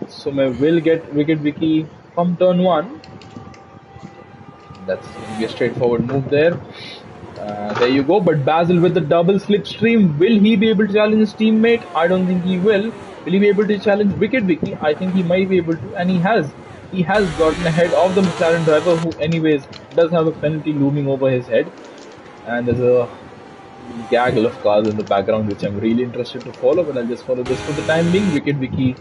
Sumay will get Wicket Vicky from turn 1. That's going to be a straightforward move there. There you go. But Basil with the double slipstream, will he be able to challenge his teammate? I don't think he will. Will he be able to challenge Wicket Vicky? I think he might be able to, and he has. He has gotten ahead of the McLaren driver, who anyways does have a penalty looming over his head. And there's a gaggle of cars in the background which I'm really interested to follow, but I'll just follow this for the time being. Wicket Vicky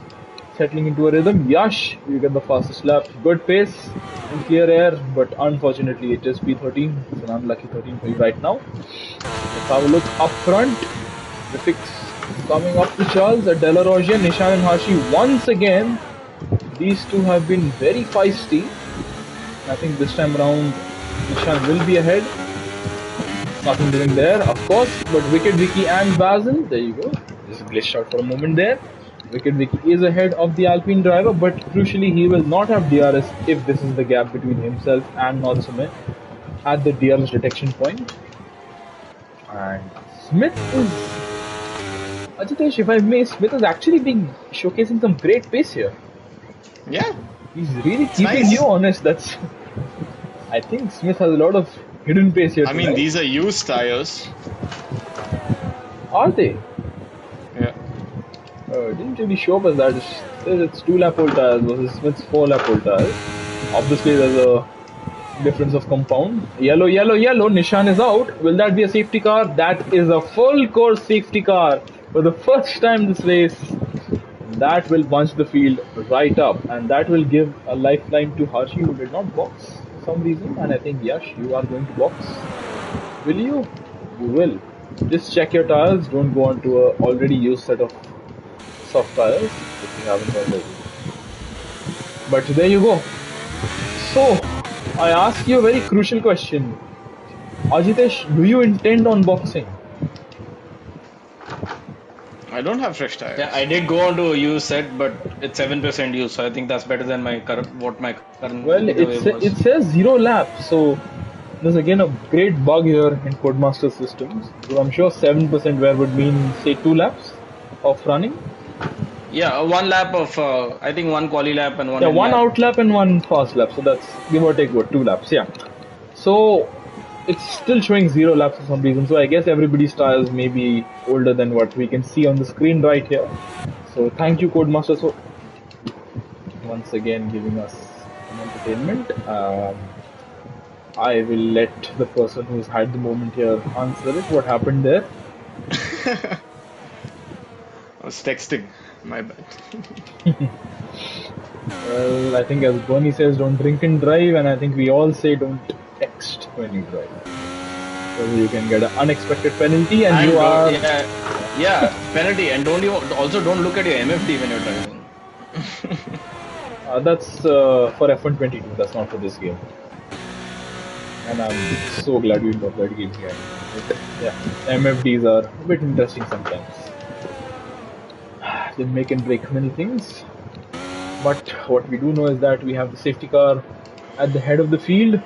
settling into a rhythm. Yash, you get the fastest lap. Good pace in clear air, but unfortunately it is P13. It's an unlucky 13 for you right now. Let's have a look up front. Vivek coming up to Charles at De La Roya, Nishan and Harshi once again. These two have been very feisty. I think this time around Nishan will be ahead. Nothing doing there, of course, but Wicket Vicky and Basil, there you go. Just glitched out for a moment there. Wicked Vicky is ahead of the Alpine driver, but crucially he will not have DRS if this is the gap between himself and Natsume at the DRS detection point. And Smith is... Ajitesh, if I may, Smith is actually been showcasing some great pace here. Yeah. He's really keeping nice. you honest. That's... I think Smith has a lot of hidden pace here I mean, tonight. these are used tires. Are they? Yeah. It didn't really show up as that. It says it's 2 lap old tires versus Smith's 4 lap old tires. Obviously, there's a difference of compound. Yellow, yellow, yellow. Nishan is out. Will that be a safety car? That is a full course safety car for the first time this race. That will bunch the field right up, and that will give a lifeline to Hershey, who did not box for some reason. And I think, Yash, you are going to box. Will you? You will. Just check your tires. Don't go on to a already used set of soft tires if you haven't already. But there you go. So, I ask you a very crucial question. Ajitesh, do you intend on boxing? I don't have fresh tires. Yeah, I did go on to a used set, but it's 7% used, so I think that's better than my current Well, giveaway was. it says 0 laps, so there's again a great bug here in Codemaster systems. So I'm sure 7% wear would mean, say, 2 laps of running. Yeah, 1 lap of, I think 1 quali lap and 1 Yeah, in 1 lap. out lap and 1 fast lap, so that's give or take what, 2 laps, yeah. So it's still showing 0 laps for some reason, so I guess everybody's tires may be older than what we can see on the screen right here. So thank you, Codemaster, so once again giving us an entertainment. I will let the person who's had the moment here answer it. What happened there? I was texting. My bad. Well, I think as Bernie says, don't drink and drive, and I think we all say don't text when you drive. So you can get an unexpected penalty, and you are... Yeah, penalty, and don't look at your MFD when you're driving. That's for F1 22, that's not for this game. And I'm so glad we love that game here. But, yeah, MFDs are a bit interesting sometimes. They make and break many things. But what we do know is that we have the safety car at the head of the field.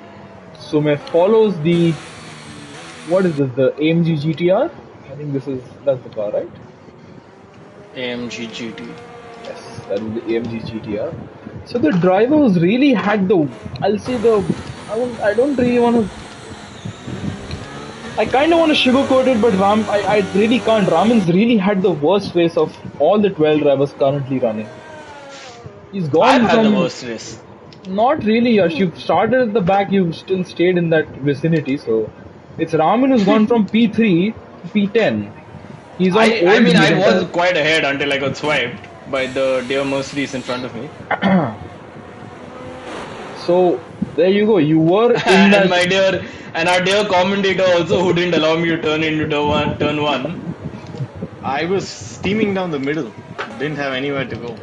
Sume follows the... What is this? The AMG GTR? I think that's the car, right? AMG GT. Yes, that is the AMG GTR. So the drivers really had the... I'll say the... I don't really want to... I kind of want to sugarcoat it, but I really can't. Raman's really had the worst race of all the 12 drivers currently running. He's gone I've had from... the worst race. Not really, Yash. You started at the back, you still stayed in that vicinity, so... It's Raman who's gone from P3 to P10. He's on I mean, I medium. was quite ahead until I got swiped by the dear Mercedes in front of me. So, there you go. You were in that... And our dear commentator also, who didn't allow me to turn into turn one. I was steaming down the middle. Didn't have anywhere to go.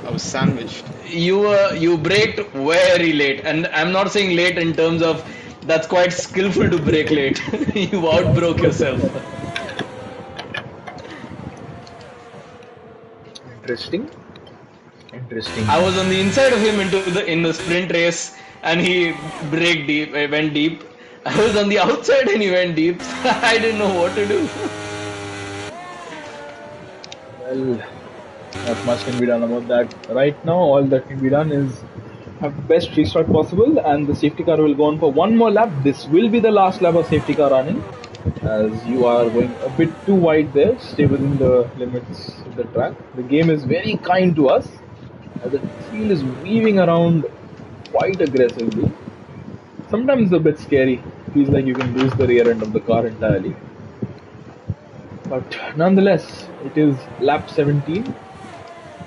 I was sandwiched. You braked very late, and I'm not saying late in terms of that's quite skillful to brake late. You outbroke yourself. Interesting. I was on the inside of him in the sprint race, and he went deep. I was on the outside and he went deep. I didn't know what to do. Well, not much can be done about that. Right now, all that can be done is have the best restart possible, and the safety car will go on for one more lap. This will be the last lap of safety car running, as you are going a bit too wide there. Stay within the limits of the track. The game is very kind to us, as the field is weaving around quite aggressively. Sometimes a bit scary. Feels like you can lose the rear end of the car entirely. But nonetheless, it is lap 17,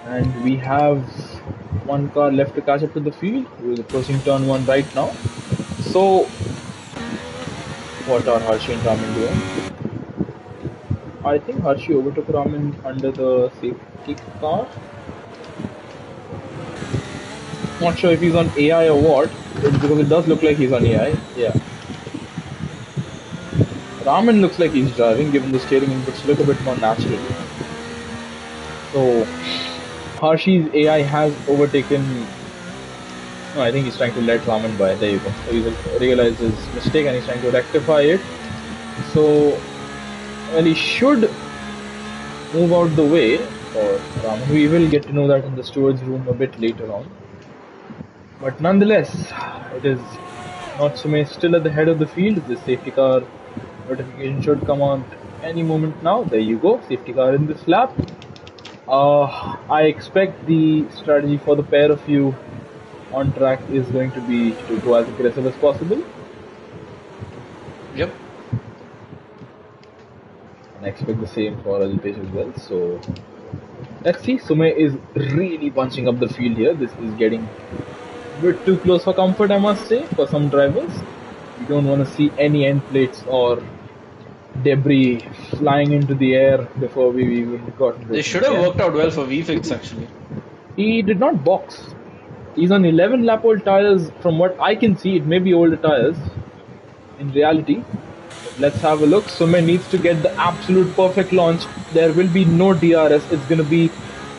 and we have one car left to catch up to the field. We're approaching turn 1 right now. So, what are Hershey and Raman doing? I think Hershey overtook Raman under the safety car. Not sure if he's on AI or what, because it does look like he's on AI. Yeah. Raman looks like he's driving, given the steering inputs look a bit more natural. So, Harshi's AI has overtaken. No, I think he's trying to let Raman by. There you go. So he's realized his mistake and he's trying to rectify it. So, well, he should move out the way for Raman. We will get to know that in the steward's room a bit later on. But nonetheless, it is Natsume still at the head of the field. The safety car notification should come out any moment now. There you go, safety car in this lap. I expect the strategy for the pair of you on track is going to be to go as aggressive as possible. Yep. And I expect the same for Aditesh as well. So let's see. Sume is really bunching up the field here. This is getting a bit too close for comfort, I must say, for some drivers. You don't want to see any end plates or debris flying into the air before we even got into They should have worked out well for VFix actually. He did not box. He's on 11 lap old tires. From what I can see, it may be older tires in reality. Let's have a look. Sume needs to get the absolute perfect launch. There will be no DRS. It's going to be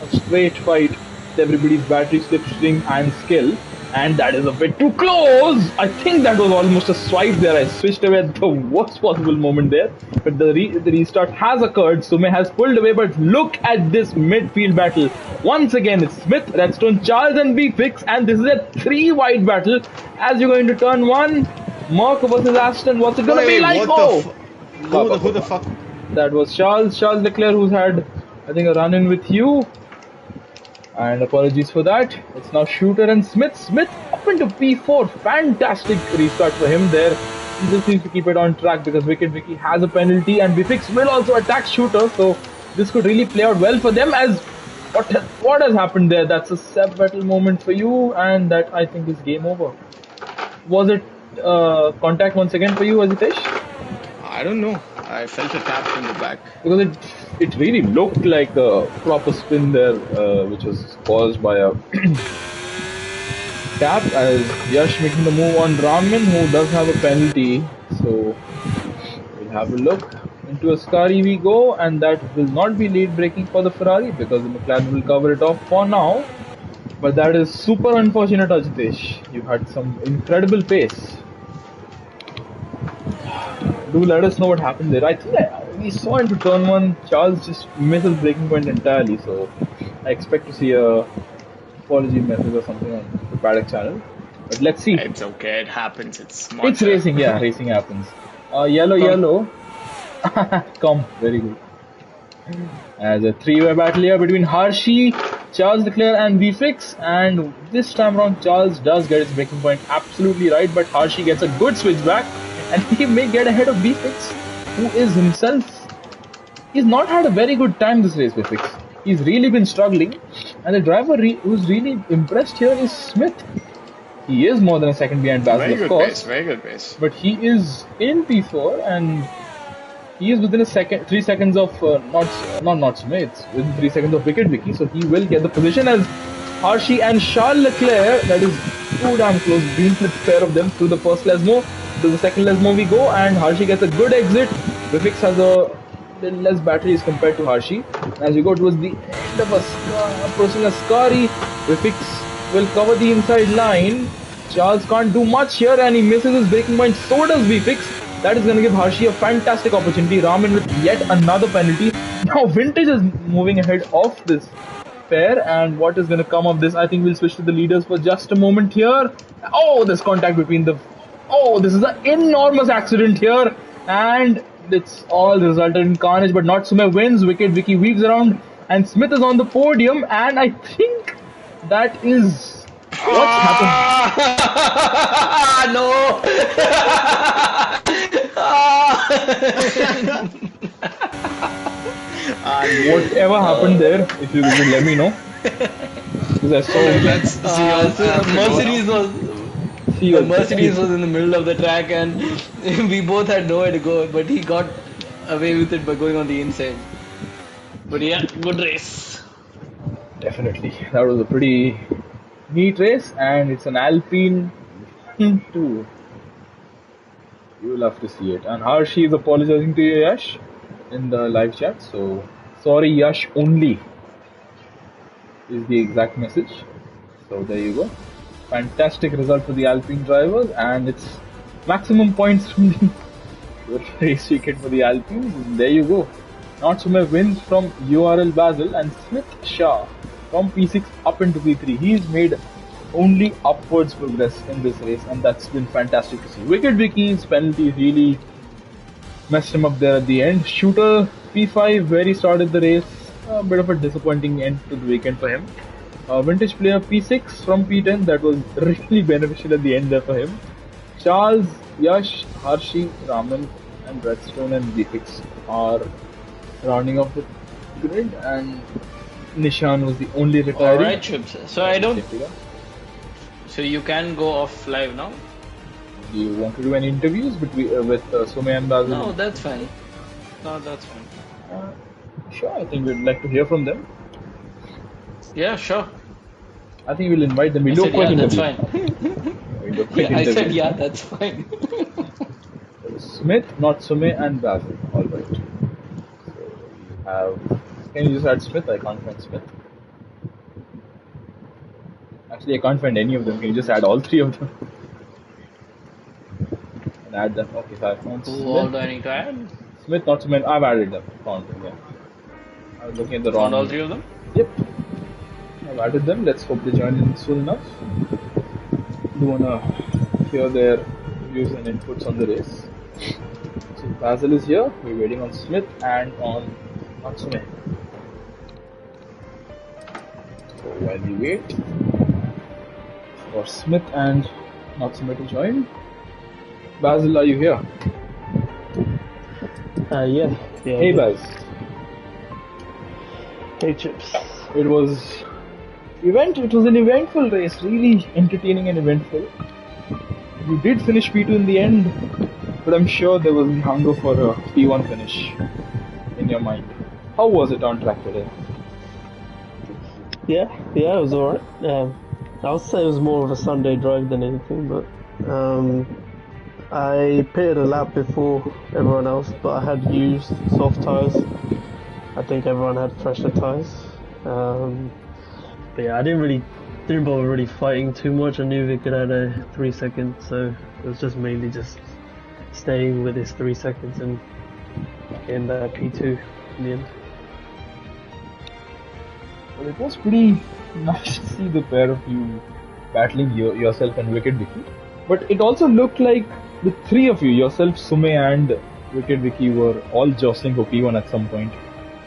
a straight fight with everybody's battery, slipstream and skill. And that is a bit too close. I think that was almost a swipe there. I switched away at the worst possible moment there. But the restart has occurred. Sume has pulled away. But look at this midfield battle. Once again, it's Smith, Redstone, Charles and VFix. And this is a 3-wide battle. As you go into turn 1, Mark versus Aston. What's it going to be like? Who the fuck? That was Charles Leclerc, who's had, I think, a run-in with you. And apologies for that. It's now Shooter and Smith. Smith up into P4. Fantastic restart for him there. He just needs to keep it on track because Wicked Vicky has a penalty and VFix will also attack Shooter. So this could really play out well for them. As what has happened there? That's a Seb battle moment for you, and that I think is game over. Was it contact once again for you, Azitesh? I don't know. I felt a tap from the back. Because it really looked like a proper spin there, which was caused by a tap, as Yash making the move on Raman, who does have a penalty. So we'll have a look. Into Ascari we go, and that will not be lead breaking for the Ferrari because the McLaren will cover it off for now. But that is super unfortunate, Ajitesh. You had some incredible pace. Do let us know what happened there. I think we saw into turn 1, Charles just misses breaking point entirely. So I expect to see a apology message or something on the paddock channel. But let's see. It's okay. It happens. It's racing. Yeah, racing happens. Yellow. Come. Very good. As a 3-way battle here between Harshi, Charles Leclerc and VFix, and this time around Charles does get his breaking point absolutely right, but Harshi gets a good switch back and he may get ahead of VFix, who is himself, he's not had a very good time this race. VFix, he's really been struggling, and the driver who's really impressed here is Smith. He is more than a second behind Basil, of course. Very good pace. But he is in P4 and he is within 3 seconds of not Smith, within 3 seconds of Wicked Vicky, so he will get the position as Harshi and Charles Leclerc. That is too damn close. Green flips pair of them through the first Lesmo. To the second Lesmo we go, and Harshi gets a good exit. VFix has a little less batteries compared to Harshi. As we go towards the end of approaching Ascari, VFix will cover the inside line. Charles can't do much here and he misses his breaking point. So does VFix. That is going to give Harshi a fantastic opportunity. Raman with yet another penalty. Now Vintage is moving ahead of this pair, and what is going to come of this? I think we'll switch to the leaders for just a moment here. Oh, there's contact between the... Oh, this is an enormous accident here, and it's all resulted in carnage, but Natsume wins. Wicked Vicky weaves around, and Smith is on the podium, and I think that is what's happened. No! Whatever happened there, if you could let me know. Because I saw Mercedes was in the middle of the track and we both had nowhere to go, but he got away with it by going on the inside. But yeah, good race. Definitely. That was a pretty neat race, and it's an Alpine 2. You'll have to see it. And Harshi is apologizing to you, Yash, in the live chat. So, sorry, Yash only. is the exact message. So there you go. Fantastic result for the Alpine drivers, and it's maximum points from the race weekend for the Alpines. There you go. Natsume wins from URL Basel, and Smith Shah from P6 up into P3. He's made only upwards progress in this race, and that's been fantastic to see. Wicked Vicky's penalty really messed him up there at the end. Shooter P5, where he started the race, a bit of a disappointing end to the weekend for him. Vintage player P6 from P10, that was really beneficial at the end there for him. Charles, Yash, Harshi, Raman, and Redstone and Vfix are rounding off the grid, and Nishan was the only retiree. Alright, Chips. So I don't. So you can go off live now? Do you want to do any interviews with Sume and Basil? No, that's fine. No, that's fine. Sure, I think we'd like to hear from them. Yeah, sure. I think we'll invite them. We'll I do a said, quick yeah, that's interview. fine. We'll do a quick Yeah, I said, interview. yeah, that's fine. Smith, Natsume, and Basil. Alright. So we have. Can you just add Smith? I can't find Smith. Actually, I can't find any of them. Can you just add all three of them? And add them. Okay, so I found Who all Smith. do I need to add? Smith, Natsume. I've added them. Found them, yeah. I was looking at the wrong. Found all three of them? Yep. I've added them. Let's hope they join in soon enough. Do wanna hear their views and inputs on the race. So Basil is here. We're waiting on Smith and on Natsume. So while we wait for Smith and Natsume to join, Basil, are you here? Yeah. Hey Baz. Hey, Chips. It was an eventful race, really entertaining and eventful. You did finish P2 in the end, but I'm sure there was the hunger for a P1 finish in your mind. How was it on track today? Yeah, it was alright. I would say it was more of a Sunday drive than anything, but I pitted a lap before everyone else, but I had used soft tyres. I think everyone had fresher tyres. But yeah, I didn't bother really fighting too much. I knew we could add a 3 seconds, so it was just mainly just staying with this 3 seconds and getting that P2 in the end. Well, it was pretty nice to see the pair of you battling yourself and Wicked Vicky. But it also looked like the three of you, yourself, Sume, and Wicked Vicky, were all jostling for P1 at some point.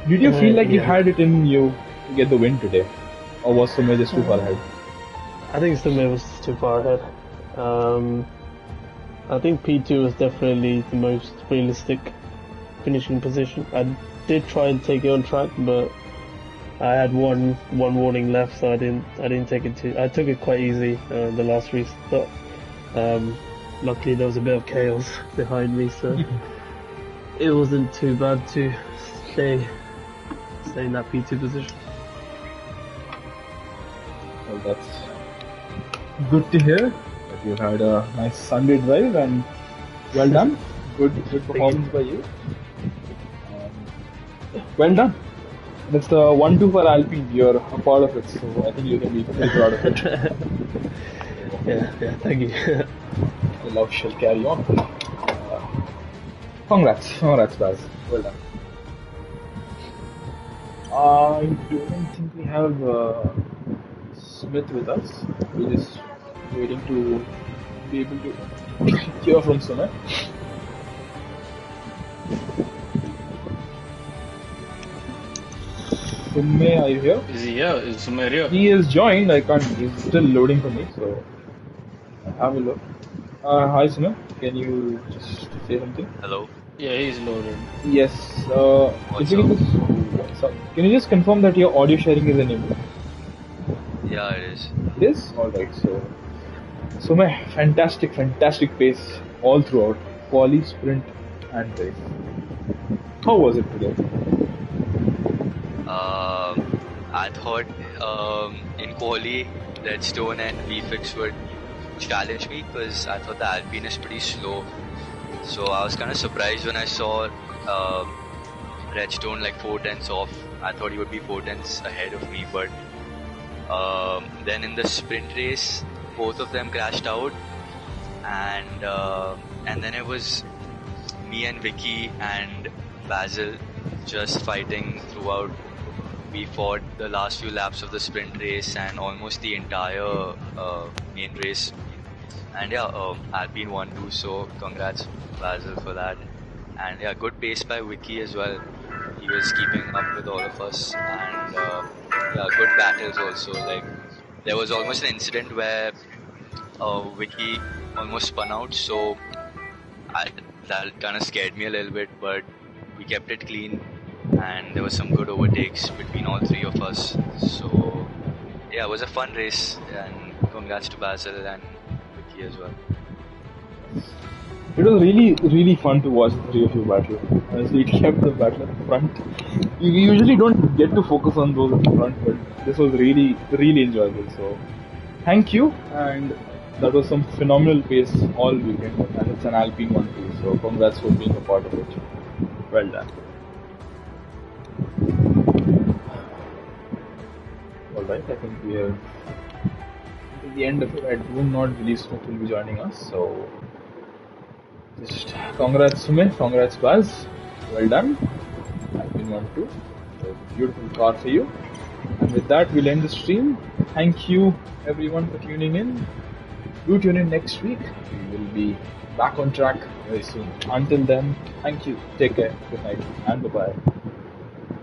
Did you feel like you Yeah. had it in you to get the win today? Or was Sume just too far ahead? I think Sume was too far ahead. I think P2 was definitely the most realistic finishing position. I did try and take it on track, but I had one warning left, so I didn't take it too. I took it quite easy the last race, but luckily there was a bit of chaos behind me, so it wasn't too bad to stay in that P2 position. Well, that's good to hear that you had a nice Sunday drive, and well done. Good performance by you. Well done. That's the 1-2 for Alpine. You're a part of it, so I think you can be pretty proud of it. Yeah, thank you. The love shall carry on. Congrats, Baz. Well done. I don't think we have Smith with us. We're just waiting to be able to hear from Sume. Sume, are you here? Is he here? Is Sumer here? He is joined. He's still loading for me, so have a look. Hi Sume, can you just say something? Hello. Yeah, he's loaded. Yes. If you can can you just confirm that your audio sharing is enabled? Yeah, it is. It is? Alright, so my fantastic pace all throughout. Quali, sprint and race. How was it today? I thought in quali, Redstone and VFix would challenge me because I thought the Alpine is pretty slow. So I was kind of surprised when I saw Redstone like 4 tenths off. I thought he would be 4 tenths ahead of me, but Then in the sprint race, both of them crashed out, and then it was me and Vicky and Basil just fighting throughout. We fought the last few laps of the sprint race and almost the entire main race. And yeah, Alpine won too, so congrats Basil for that. And yeah, good pace by Vicky as well. He was keeping up with all of us, and yeah, good battles also. Like there was almost an incident where Vicky almost spun out, so that kind of scared me a little bit, but we kept it clean, and there was some good overtakes between all three of us. So yeah, it was a fun race, and congrats to Basil and Vicky as well. It was really fun to watch the three of you battle. Honestly, it kept the battle at the front. We usually don't get to focus on those at the front, but this was really enjoyable. So, thank you, and that was some phenomenal pace all weekend, and it's an Alpine one too. So, congrats for being a part of it. Well done. Alright, I think we are at the end of it. I do not believe Smith will be joining us, so just congrats Sumit, congrats Baz. Well done. Alpine 1-2. So, beautiful car for you. And with that, we'll end the stream. Thank you everyone for tuning in. Do tune in next week. We will be back on track very soon. Until then, thank you. Take care. Good night and bye-bye.